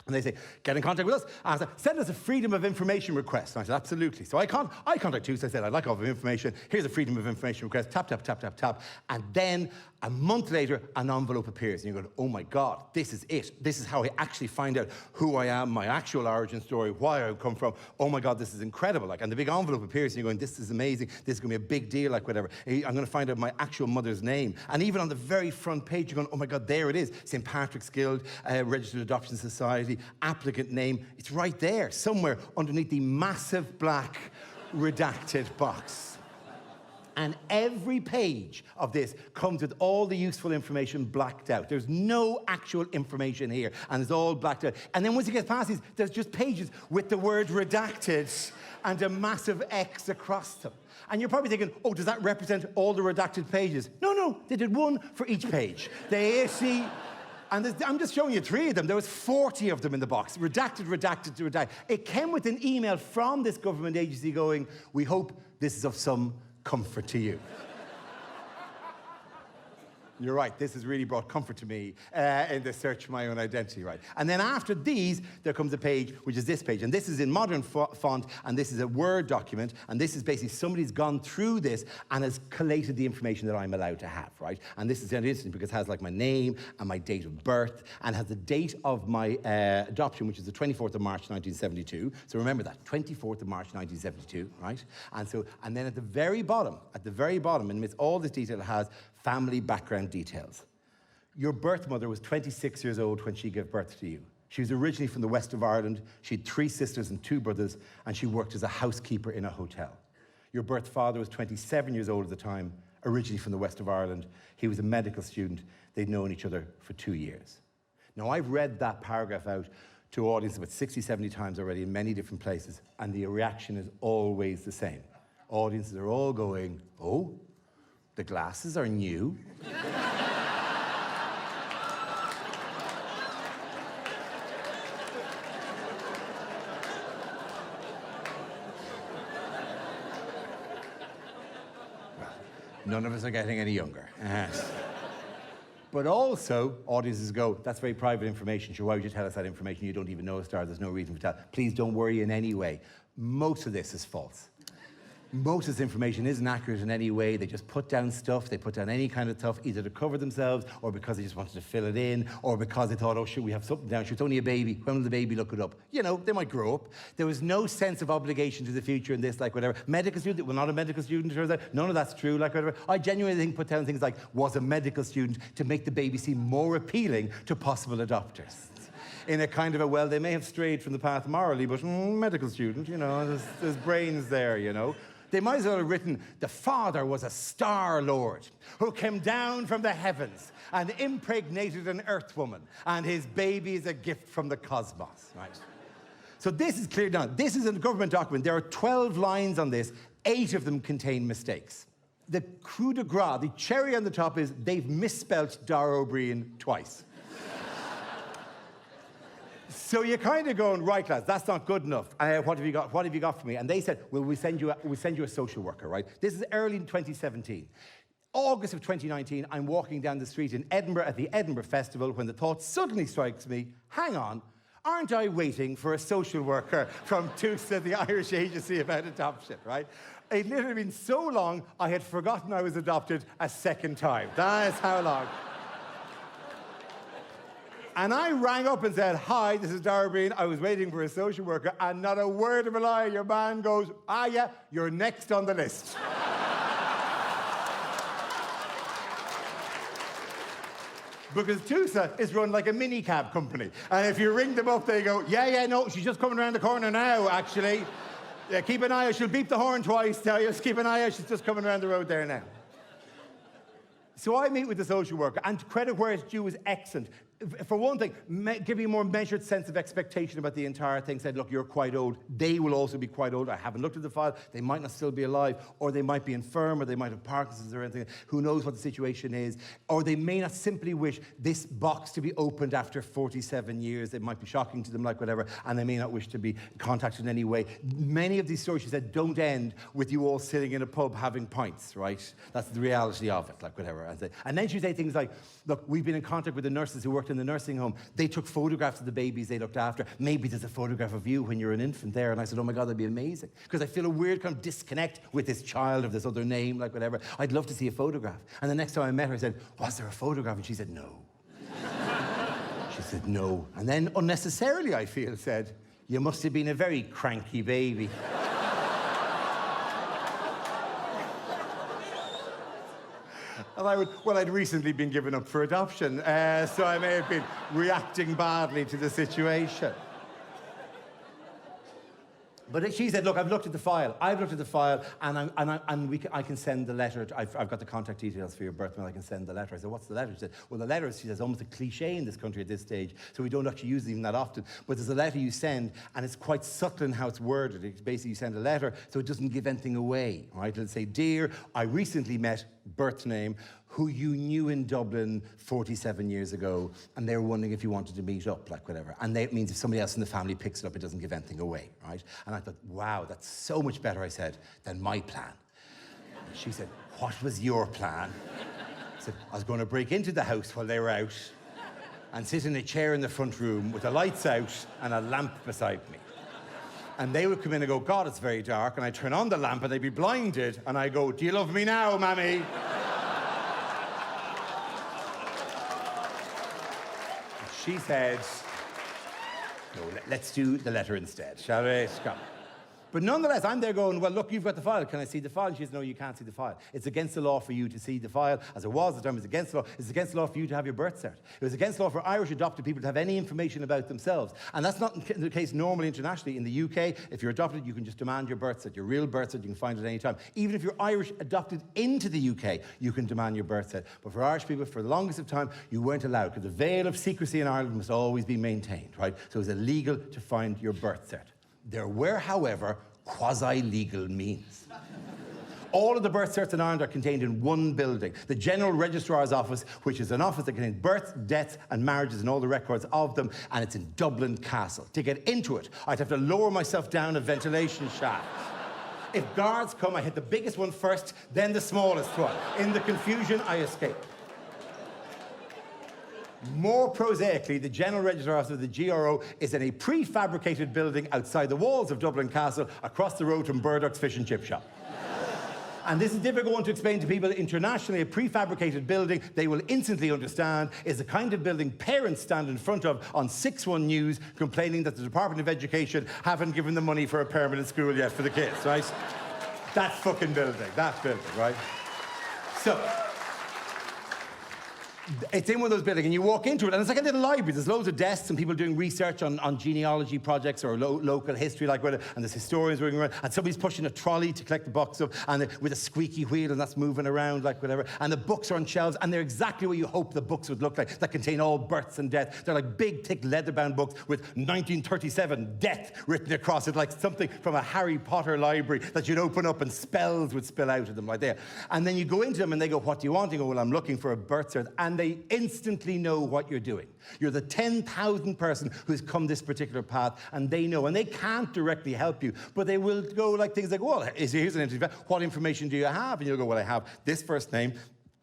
And they say, get in contact with us. And I said, send us a Freedom of Information request. And I said, absolutely. So I contact TUSLA. I said, I'd like all the information. Here's a Freedom of Information request. Tap, tap, tap, tap, tap. And then a month later, an envelope appears. And you go, oh my God, this is it. This is how I actually find out who I am, my actual origin story, why I come from. Oh my God, this is incredible. Like, and the big envelope appears and you're going, this is amazing. This is going to be a big deal, like whatever. I'm going to find out my actual mother's name. And even on the very front page, you're going, oh my God, there it is. St. Patrick's Guild, Registered Adoption Society, applicant name. It's right there, somewhere underneath the massive black redacted box. And every page of this comes with all the useful information blacked out. There's no actual information here, and it's all blacked out. And then once you get past these, there's just pages with the word redacted and a massive X across them. And you're probably thinking, oh, does that represent all the redacted pages? No, no, they did one for each page. They see. And I'm just showing you 3 of them. There was 40 of them in the box. Redacted, redacted, redacted. It came with an email from this government agency going, we hope this is of some comfort to you. You're right, this has really brought comfort to me in the search for my own identity, right? And then after these, there comes a page, which is this page. And this is in modern font, and this is a Word document. And this is basically somebody's gone through this and has collated the information that I'm allowed to have, right? And this is interesting because it has like my name and my date of birth and has the date of my adoption, which is the 24th of March, 1972. So remember that, 24th of March, 1972, right? And then at the very bottom, amidst all this detail, it has family background details. Your birth mother was 26 years old when she gave birth to you. She was originally from the west of Ireland. She had 3 sisters and 2 brothers, and she worked as a housekeeper in a hotel. Your birth father was 27 years old at the time, originally from the west of Ireland. He was a medical student. They'd known each other for 2 years. Now, I've read that paragraph out to audiences about 60, 70 times already in many different places, and the reaction is always the same. Audiences are all going, oh, the glasses are new. Well, none of us are getting any younger. But also, audiences go, that's very private information. Sure, why would you tell us that information? You don't even know a star. There's no reason for that. Please don't worry in any way. Most of this is false. Most of this information isn't accurate in any way. They just put down stuff. They put down any kind of stuff, either to cover themselves or because they just wanted to fill it in or because they thought, oh, should we have something down? It's only a baby. When will the baby look it up? You know, they might grow up. There was no sense of obligation to the future in this, like whatever. Medical student, well, not a medical student, turns out. None of that's true, like whatever. I genuinely think put down things like, was a medical student to make the baby seem more appealing to possible adopters. In a kind of a, well, they may have strayed from the path morally, but medical student, you know, there's brains there, you know. They might as well have written, the father was a star lord who came down from the heavens and impregnated an earth woman, and his baby is a gift from the cosmos, right? So this is clear down. This is a government document. There are 12 lines on this. 8 of them contain mistakes. The coup de grace, the cherry on the top is they've misspelt Dara Briain twice. So you're kind of going, right, lads, that's not good enough. What have you got? What have you got for me? And they said, well, we'll send you a social worker, right? This is early in 2017. August of 2019, I'm walking down the street in Edinburgh at the Edinburgh Festival when the thought suddenly strikes me, hang on, aren't I waiting for a social worker from TUSA, the Irish Agency about Adoption, right? It literally been so long, I had forgotten I was adopted a second time. That is how long. And I rang up and said, hi, this is Dara Briain. I was waiting for a social worker, and not a word of a lie, your man goes, yeah, you're next on the list. Because TUSA is run like a minicab company. And if you ring them up, they go, yeah, no, she's just coming around the corner now, actually. Yeah, keep an eye out. She'll beep the horn twice, tell you. Just keep an eye out. She's just coming around the road there now. So I meet with the social worker, and credit where it's due is excellent. For one thing, give you a more measured sense of expectation about the entire thing. Said, look, you're quite old. They will also be quite old. I haven't looked at the file. They might not still be alive, or they might be infirm, or they might have Parkinson's or anything. Who knows what the situation is? Or they may not simply wish this box to be opened after 47 years. It might be shocking to them, like whatever, and they may not wish to be contacted in any way. Many of these stories, she said, don't end with you all sitting in a pub having pints, right? That's the reality of it, like whatever. And then she'd say things like, look, we've been in contact with the nurses who worked in the nursing home. They took photographs of the babies they looked after. Maybe there's a photograph of you when you're an infant there. And I said, oh my God, that'd be amazing. Because I feel a weird kind of disconnect with this child of this other name, like whatever. I'd love to see a photograph. And the next time I met her, I said, was there a photograph? And she said, no. She said, no. And then unnecessarily, I feel, said, you must have been a very cranky baby. And I would, well, I'd recently been given up for adoption, so I may have been reacting badly to the situation. But she said, look, I've looked at the file. I've looked at the file, and I can send the letter. I've got the contact details for your birth mail. I can send the letter. I said, what's the letter? She said, well, the letter is, she says, almost a cliche in this country at this stage, so we don't actually use it even that often. But there's a letter you send, and it's quite subtle in how it's worded. It's basically, you send a letter, so it doesn't give anything away, right? It'll say, dear, I recently met, birth name, who you knew in Dublin 47 years ago, and they were wondering if you wanted to meet up, like whatever. And it means if somebody else in the family picks it up, it doesn't give anything away, right? And I thought, wow, that's so much better, I said, than my plan. She said, what was your plan? I said, I was going to break into the house while they were out and sit in a chair in the front room with the lights out and a lamp beside me. And they would come in and go, God, it's very dark. And I'd turn on the lamp and they'd be blinded. And I go, do you love me now, Mammy? She said, no, let's do the letter instead, shall we? Come. But nonetheless, I'm there going, well, look, you've got the file. Can I see the file? And she says, no, you can't see the file. It's against the law for you to see the file, as it was at the time. It's against the law. It's against the law for you to have your birth cert. It was against the law for Irish adopted people to have any information about themselves. And that's not the case normally internationally. In the UK, if you're adopted, you can just demand your birth cert. Your real birth cert, you can find it at any time. Even if you're Irish adopted into the UK, you can demand your birth cert. But for Irish people, for the longest of time, you weren't allowed, because the veil of secrecy in Ireland must always be maintained, right? So it was illegal to find your birth cert. There were, however, quasi-legal means. All of the birth certs in Ireland are contained in one building, the General Registrar's Office, which is an office that contains births, deaths, and marriages and all the records of them, and it's in Dublin Castle. To get into it, I'd have to lower myself down a ventilation shaft. If guards come, I hit the biggest one first, then the smallest one. In the confusion, I escape. More prosaically, the General Registrar of the GRO is in a prefabricated building outside the walls of Dublin Castle, across the road from Burdock's Fish and Chip Shop. And this is a difficult one to explain to people internationally. A prefabricated building, they will instantly understand, is the kind of building parents stand in front of on 6-1 News complaining that the Department of Education haven't given them money for a permanent school yet for the kids, right? That fucking building, right? So, It's in one of those buildings, and you walk into it, and it's like a little library. There's loads of desks and people doing research on genealogy projects or local history, like whatever, and there's historians running around, and somebody's pushing a trolley to collect the box up, and with a squeaky wheel, and that's moving around, like whatever. And the books are on shelves, and they're exactly what you hope the books would look like, that contain all births and deaths. They're like big, thick, leather-bound books with 1937 death written across it, like something from a Harry Potter library that you'd open up and spells would spill out of them, like there. And then you go into them, and they go, "What do you want?" You go, "Well, I'm looking for a birth cert," and they instantly know what you're doing. You're the 10,000th person who's come this particular path, and they know, and they can't directly help you, but they will go like things like, "Well, here's an interview. What information do you have?" And you'll go, "Well, I have this first name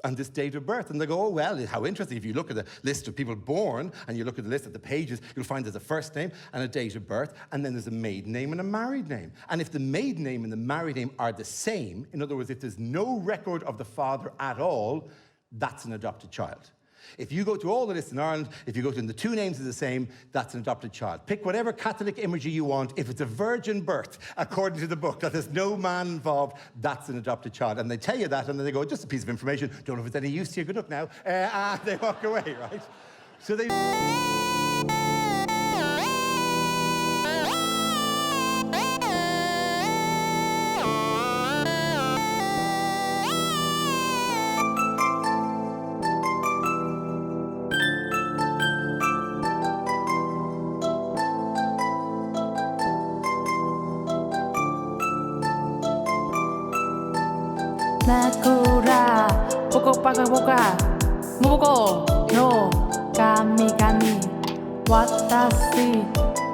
and this date of birth." And they go, "Oh, well, how interesting." If you look at the list of people born, and you look at the list of the pages, you'll find there's a first name and a date of birth, and then there's a maiden name and a married name. And if the maiden name and the married name are the same, in other words, if there's no record of the father at all, that's an adopted child. If you go to all the lists in Ireland, if you go to and the two names are the same, that's an adopted child. Pick whatever Catholic imagery you want. If it's a virgin birth, according to the book, that there's no man involved, that's an adopted child. And they tell you that, and then they go, "Just a piece of information. Don't know if it's any use to you. Good luck now." And they walk away, right? So they... Nakura, poko paka poka, muboko, no, kami kami, watashi,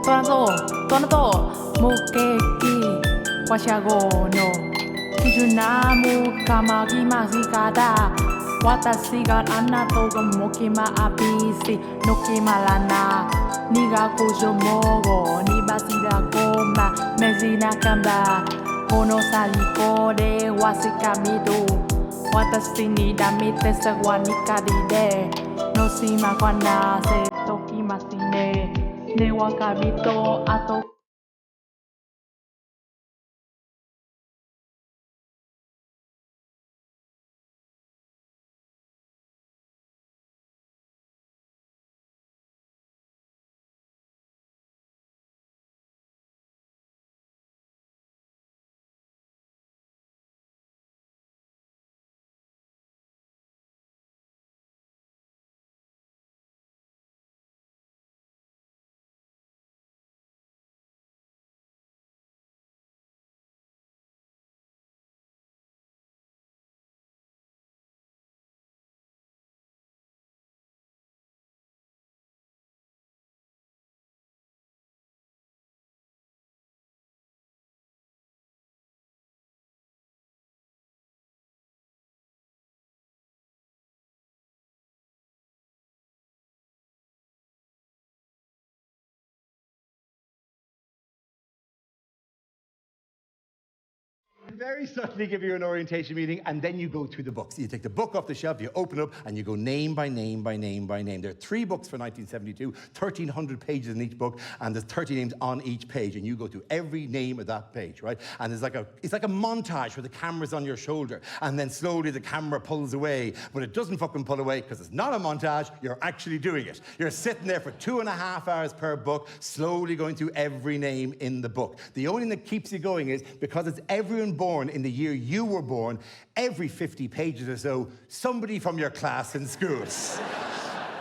tonato, mukeki, washago no, kijunamu kamagi masikada, watashi ga anato ga mokima abisi, nokima lana, niga kujo mogo, nibasida koma, mezina kamba. Kono saliko de wasikamido watashi ni damite sagwani kadide no shima kwana se tokimashine ne wakabito ato. Very subtly give you an orientation meeting, and then you go through the books. You take the book off the shelf, you open it up, and you go name by name by name by name. There are 3 books for 1972, 1,300 pages in each book, and there's 30 names on each page, and you go through every name of that page, right? And it's like a montage where the camera's on your shoulder, and then slowly the camera pulls away, but it doesn't fucking pull away because it's not a montage, you're actually doing it. You're sitting there for 2.5 hours per book, slowly going through every name in the book. The only thing that keeps you going is because it's everyone born in the year you were born, every 50 pages or so, somebody from your class in schools.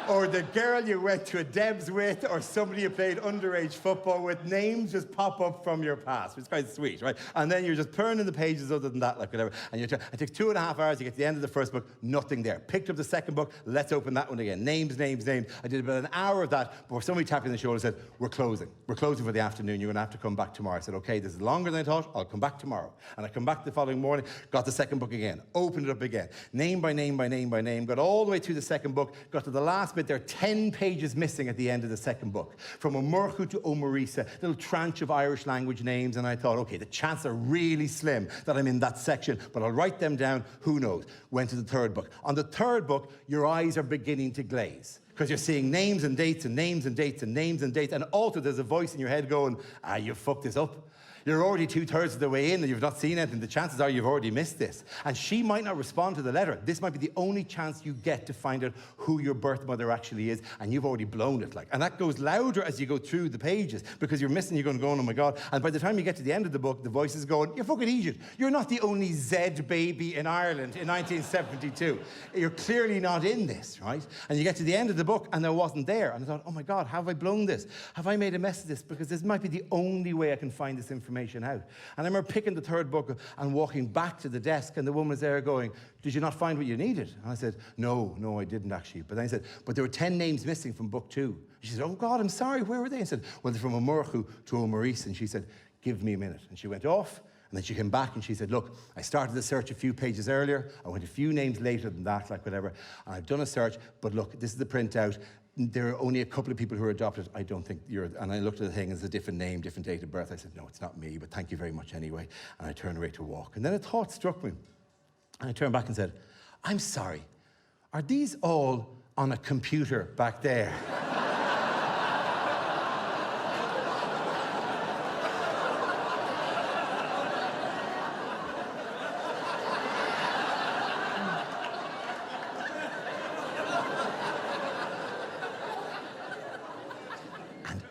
Or the girl you went to a Debs with, or somebody you played underage football with, names just pop up from your past. It's quite sweet, right? And then you're just turning the pages other than that, like whatever. And it takes 2.5 hours, you get to the end of the first book, nothing there. Picked up the second book, let's open that one again. Names, names, names. I did about an hour of that before somebody tapped me on the shoulder and said, "We're closing. We're closing for the afternoon. You're gonna have to come back tomorrow." I said, "Okay, this is longer than I thought. I'll come back tomorrow." And I come back the following morning, got the second book again, opened it up again. Name by name by name by name, got all the way through the second book, got to the last bit. There are 10 pages missing at the end of the second book. From Omurchu to Omarisa, little tranche of Irish language names, and I thought, okay, the chances are really slim that I'm in that section, but I'll write them down, who knows. Went to the third book. On the third book, your eyes are beginning to glaze, because you're seeing names and dates and names and dates and names and dates, and also there's a voice in your head going, "Ah, you fucked this up. You're already 2/3 of the way in and you've not seen anything. The chances are you've already missed this. And she might not respond to the letter. This might be the only chance you get to find out who your birth mother actually is, and you've already blown it. And that goes louder as you go through the pages because you're missing, you're going, oh my God. And by the time you get to the end of the book, the voice is going, you're fucking idiot. You're not the only Z baby in Ireland in 1972. You're clearly not in this, right? And you get to the end of the book and there wasn't there. And I thought, oh my God, have I blown this? Have I made a mess of this? Because this might be the only way I can find this information out. And I remember picking the third book and walking back to the desk, and the woman was there going, did you not find what you needed? And I said, no, I didn't actually. But then I said, but there were 10 names missing from book 2. She said, oh God, I'm sorry, where were they? I said, well, they're from a Murchu to a Maurice. And she said, give me a minute. And she went off, and then she came back and she said, look, I started the search a few pages earlier. I went a few names later than that, whatever. And I've done a search, but look, this is the printout. There are only a couple of people who are adopted. I don't think you're... And I looked at the thing, it's a different name, different date of birth. I said, no, it's not me, but thank you very much anyway. And I turned away to walk. And then a thought struck me. And I turned back and said, I'm sorry, are these all on a computer back there?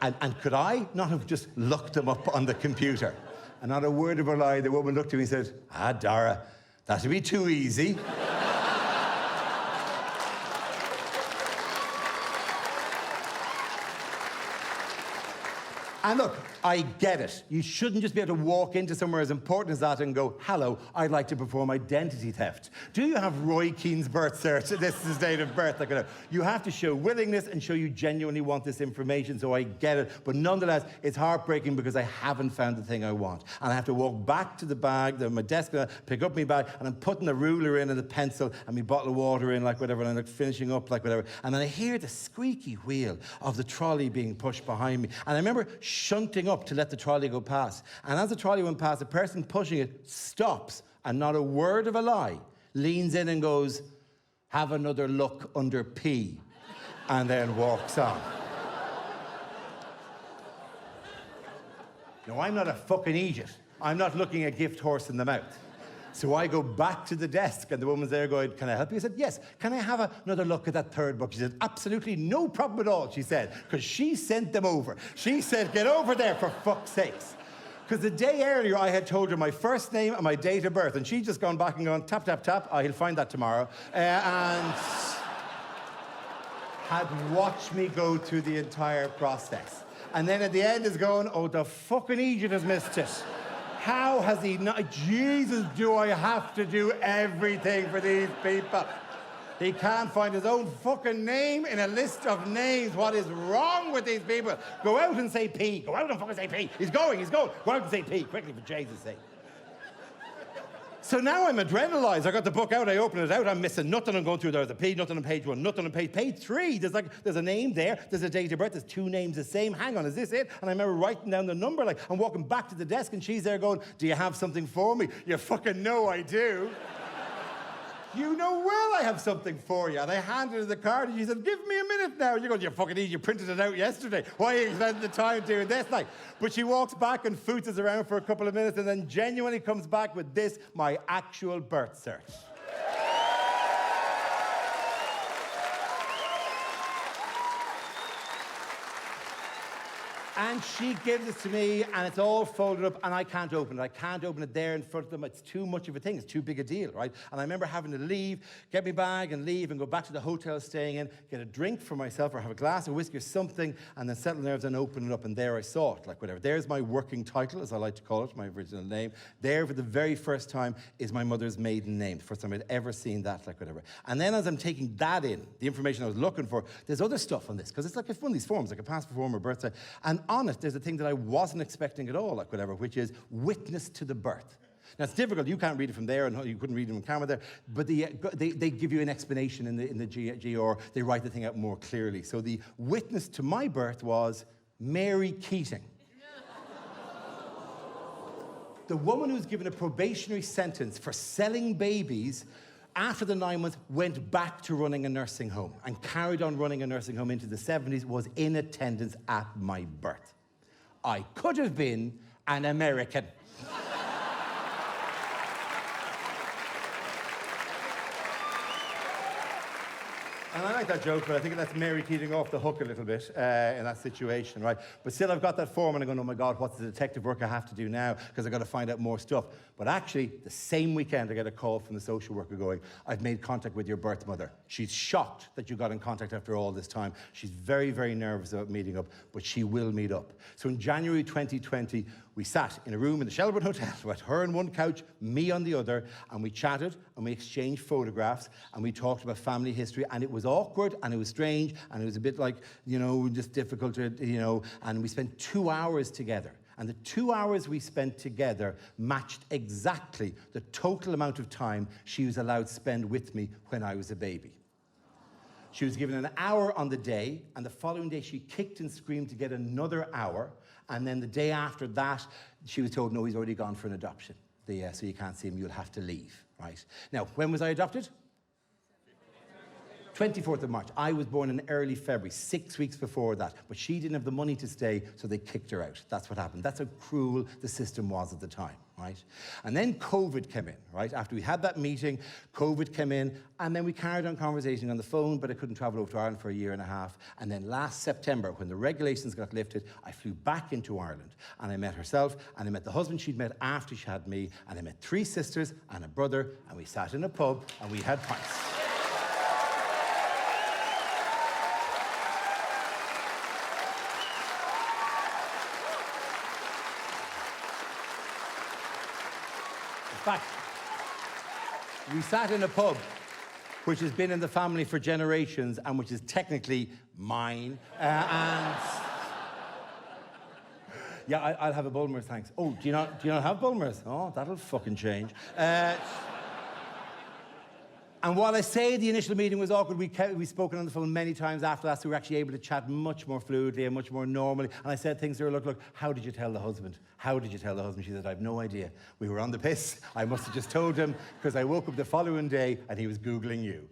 And could I not have just looked them up on the computer? And not a word of a lie, the woman looked at me and said, Dara, that'd be too easy. And look, I get it. You shouldn't just be able to walk into somewhere as important as that and go, hello, I'd like to perform identity theft. Do you have Roy Keane's birth cert? This is his date of birth. You have to show willingness and show you genuinely want this information, so I get it. But nonetheless, it's heartbreaking because I haven't found the thing I want. And I have to walk back to the bag, my desk, pick up my bag, and I'm putting a ruler in and a pencil and my bottle of water in, whatever, and I'm finishing up, whatever. And then I hear the squeaky wheel of the trolley being pushed behind me. And I remember shunting up to let the trolley go past. And as the trolley went past, the person pushing it stops and not a word of a lie leans in and goes, have another look under P, and then walks on. No, I'm not a fucking idiot. I'm not looking a gift horse in the mouth. So I go back to the desk, and the woman's there going, can I help you? I said, yes. Can I have another look at that third book? She said, absolutely no problem at all, she said, because she sent them over. She said, get over there for fuck's sakes. Because the day earlier, I had told her my first name and my date of birth, and she'd just gone back and gone, tap, tap, tap, he'll find that tomorrow, and had watched me go through the entire process. And then at the end is going, oh, the fucking idiot has missed it. How has he not? Jesus, do I have to do everything for these people? He can't find his own fucking name in a list of names. What is wrong with these people? Go out and say P. Go out and fucking say P. He's going. Go out and say P, quickly, for Jesus' sake. So now I'm adrenalized. I got the book out, I open it out, I'm missing nothing. I'm going through, there's a P, nothing on page 1, nothing on page 3. There's a name there, there's a date of birth, there's 2 names the same. Hang on, is this it? And I remember writing down the number, I'm walking back to the desk and she's there going, do you have something for me? You fucking know I do. You know well I have something for you. And I handed her the card and she said, give me a minute now. You're going, you fucking idiot, you printed it out yesterday. Why are you spending the time doing this? But she walks back and foots around for a couple of minutes and then genuinely comes back with this, my actual birth cert. And she gives it to me, and it's all folded up, and I can't open it. I can't open it there in front of them. It's too much of a thing. It's too big a deal, right? And I remember having to leave, get my bag and leave, and go back to the hotel staying in, get a drink for myself, or have a glass of whiskey or something, and then settle nerves and open it up, and there I saw it, whatever. There's my working title, as I like to call it, my original name. There, for the very first time, is my mother's maiden name. The first time I'd ever seen that, whatever. And then as I'm taking that in, the information I was looking for, there's other stuff on this, because it's like one of these forms, like a passport form or birth certificate. And on it, there's a thing that I wasn't expecting at all, whatever, which is witness to the birth. Now, it's difficult. You can't read it from there, and you couldn't read it on camera there, but they give you an explanation in the GR. They write the thing out more clearly. So the witness to my birth was Mary Keating. The woman who's given a probationary sentence for selling babies after the 9 months went back to running a nursing home and carried on running a nursing home into the 70s, was in attendance at my birth. I could have been an American. And I like that joke, but I think that's Mary teetering off the hook a little bit in that situation, right? But still, I've got that form, and I'm going, oh my God, what's the detective work I have to do now? Because I've got to find out more stuff. But actually, the same weekend, I get a call from the social worker going, I've made contact with your birth mother. She's shocked that you got in contact after all this time. She's very, very nervous about meeting up, but she will meet up. So in January 2020, we sat in a room in the Shelbourne Hotel with her on one couch, me on the other, and we chatted and we exchanged photographs and we talked about family history, and it was awkward and it was strange and it was a bit like, you know, just difficult to, you know, and we spent 2 hours together. And the 2 hours we spent together matched exactly the total amount of time she was allowed to spend with me when I was a baby. She was given an hour on the day, and the following day she kicked and screamed to get another hour. And then the day after that, she was told, no, he's already gone for an adoption. So you can't see him, you'll have to leave, right? Now, when was I adopted? 24th of March. I was born in early February, 6 weeks before that. But she didn't have the money to stay, so they kicked her out. That's what happened. That's how cruel the system was at the time, right? And then COVID came in, right? After we had that meeting, COVID came in, and then we carried on conversation on the phone, but I couldn't travel over to Ireland for a year and a half. And then last September, when the regulations got lifted, I flew back into Ireland, and I met herself, and I met the husband she'd met after she had me, and I met 3 sisters and a brother, and we sat in a pub, and we had pints. In fact, we sat in a pub which has been in the family for generations and which is technically mine. Yeah, I'll have a Bulmers, thanks. Oh, do you not have Bulmers? Oh, that'll fucking change. And while I say the initial meeting was awkward, we've spoken on the phone many times after that, so we were actually able to chat much more fluidly and much more normally. And I said things to her, look, how did you tell the husband? How did you tell the husband? She said, I have no idea. We were on the piss. I must have just told him, because I woke up the following day and he was Googling you.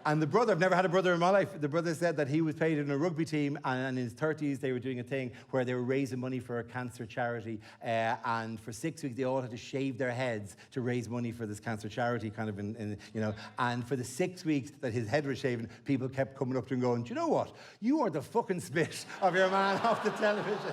And the brother, I've never had a brother in my life. The brother said that he was paid in a rugby team, and in his 30s they were doing a thing where they were raising money for a cancer charity, and for 6 weeks they all had to shave their heads to raise money for this cancer charity, kind of you know. And for the 6 weeks that his head was shaven, people kept coming up to him going, do you know what? You are the fucking spit of your man off the television.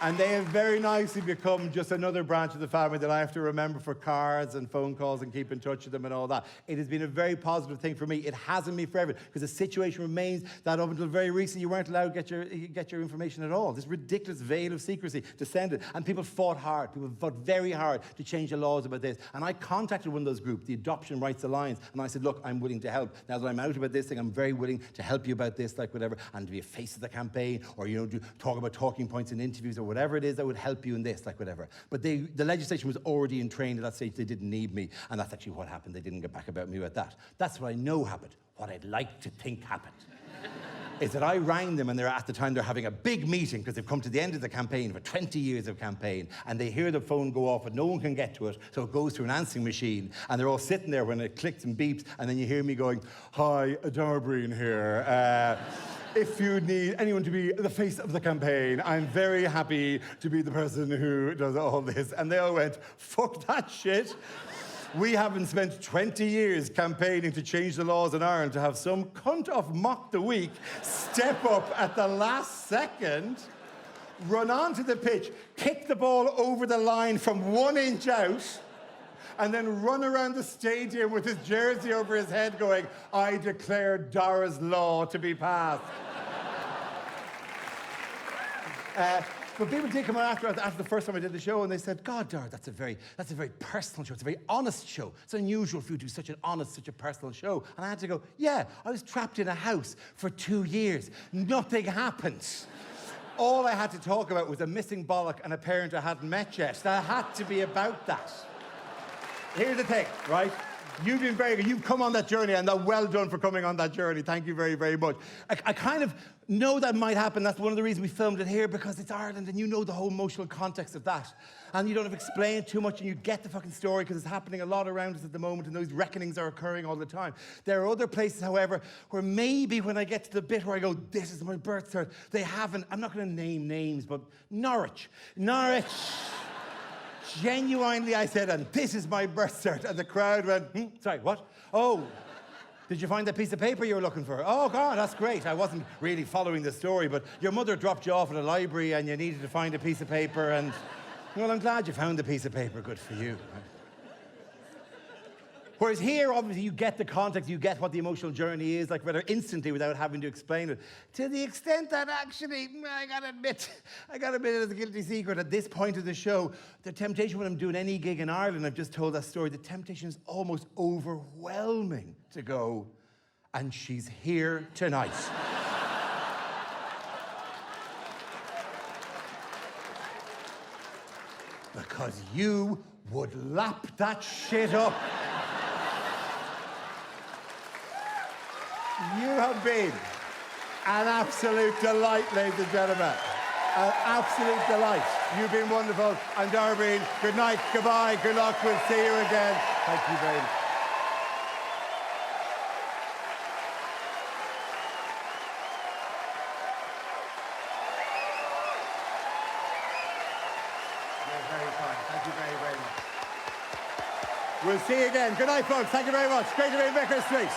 And they have very nicely become just another branch of the family that I have to remember for cards and phone calls and keep in touch with them and all that. It has been a very positive thing for me. It hasn't been forever, because the situation remains that up until very recently you weren't allowed to get your information at all. This ridiculous veil of secrecy descended, and people fought hard. People fought very hard to change the laws about this. And I contacted one of those groups, the Adoption Rights Alliance, and I said, look, I'm willing to help. Now that I'm out about this thing, I'm very willing to help you about this, like whatever, and to be a face of the campaign, or, you know, talk about talking points in interviews, or whatever it is that would help you in this, like whatever. But the legislation was already in train at that stage. They didn't need me, and that's actually what happened. They didn't get back about me with that. That's what I know happened. What I'd like to think happened is that I rang them, and at the time they're having a big meeting because they've come to the end of the campaign, for 20 years of campaign, and they hear the phone go off, but no one can get to it, so it goes to an answering machine, and they're all sitting there when it clicks and beeps, and then you hear me going, hi, Dara Briain here. If you need anyone to be the face of the campaign, I'm very happy to be the person who does all this. And they all went, fuck that shit. We haven't spent 20 years campaigning to change the laws in Ireland to have some cunt of Mock the Week step up at the last second, run onto the pitch, kick the ball over the line from 1 inch out, and then run around the stadium with his jersey over his head going, I declare Dara's law to be passed. But people did come on after the first time I did the show, and they said, God, Dara, that's a very personal show. It's a very honest show. It's unusual for you to do such an honest, such a personal show. And I had to go, yeah, I was trapped in a house for 2 years. Nothing happened. All I had to talk about was a missing bollock and a parent I hadn't met yet. That had to be about that. Here's the thing, right? You've been very good. You've come on that journey, and well done for coming on that journey. Thank you very, very much. I kind of know that might happen. That's one of the reasons we filmed it here, because it's Ireland, and you know the whole emotional context of that. And you don't have to explain it too much, and you get the fucking story, because it's happening a lot around us at the moment, and those reckonings are occurring all the time. There are other places, however, where maybe when I get to the bit where I go, this is my birth cert, they haven't, I'm not going to name names, but Norwich. Genuinely, I said, and this is my birth cert. And the crowd went, sorry, what? Oh, did you find that piece of paper you were looking for? Oh, God, that's great. I wasn't really following the story, but your mother dropped you off at a library and you needed to find a piece of paper, and, well, I'm glad you found the piece of paper. Good for you. Whereas here, obviously, you get the context, you get what the emotional journey is, like rather instantly without having to explain it. To the extent that actually, I gotta admit it's a guilty secret, at this point of the show, the temptation when I'm doing any gig in Ireland, I've just told that story, the temptation is almost overwhelming to go, and she's here tonight. Because you would lap that shit up. You have been an absolute delight, ladies and gentlemen. An absolute delight. You've been wonderful. I'm Dara Briain. Good night, goodbye, good luck. We'll see you again. Thank you very much. You're very kind. Thank you very, very much. We'll see you again. Good night, folks. Thank you very much. Great to be in Vicar Street.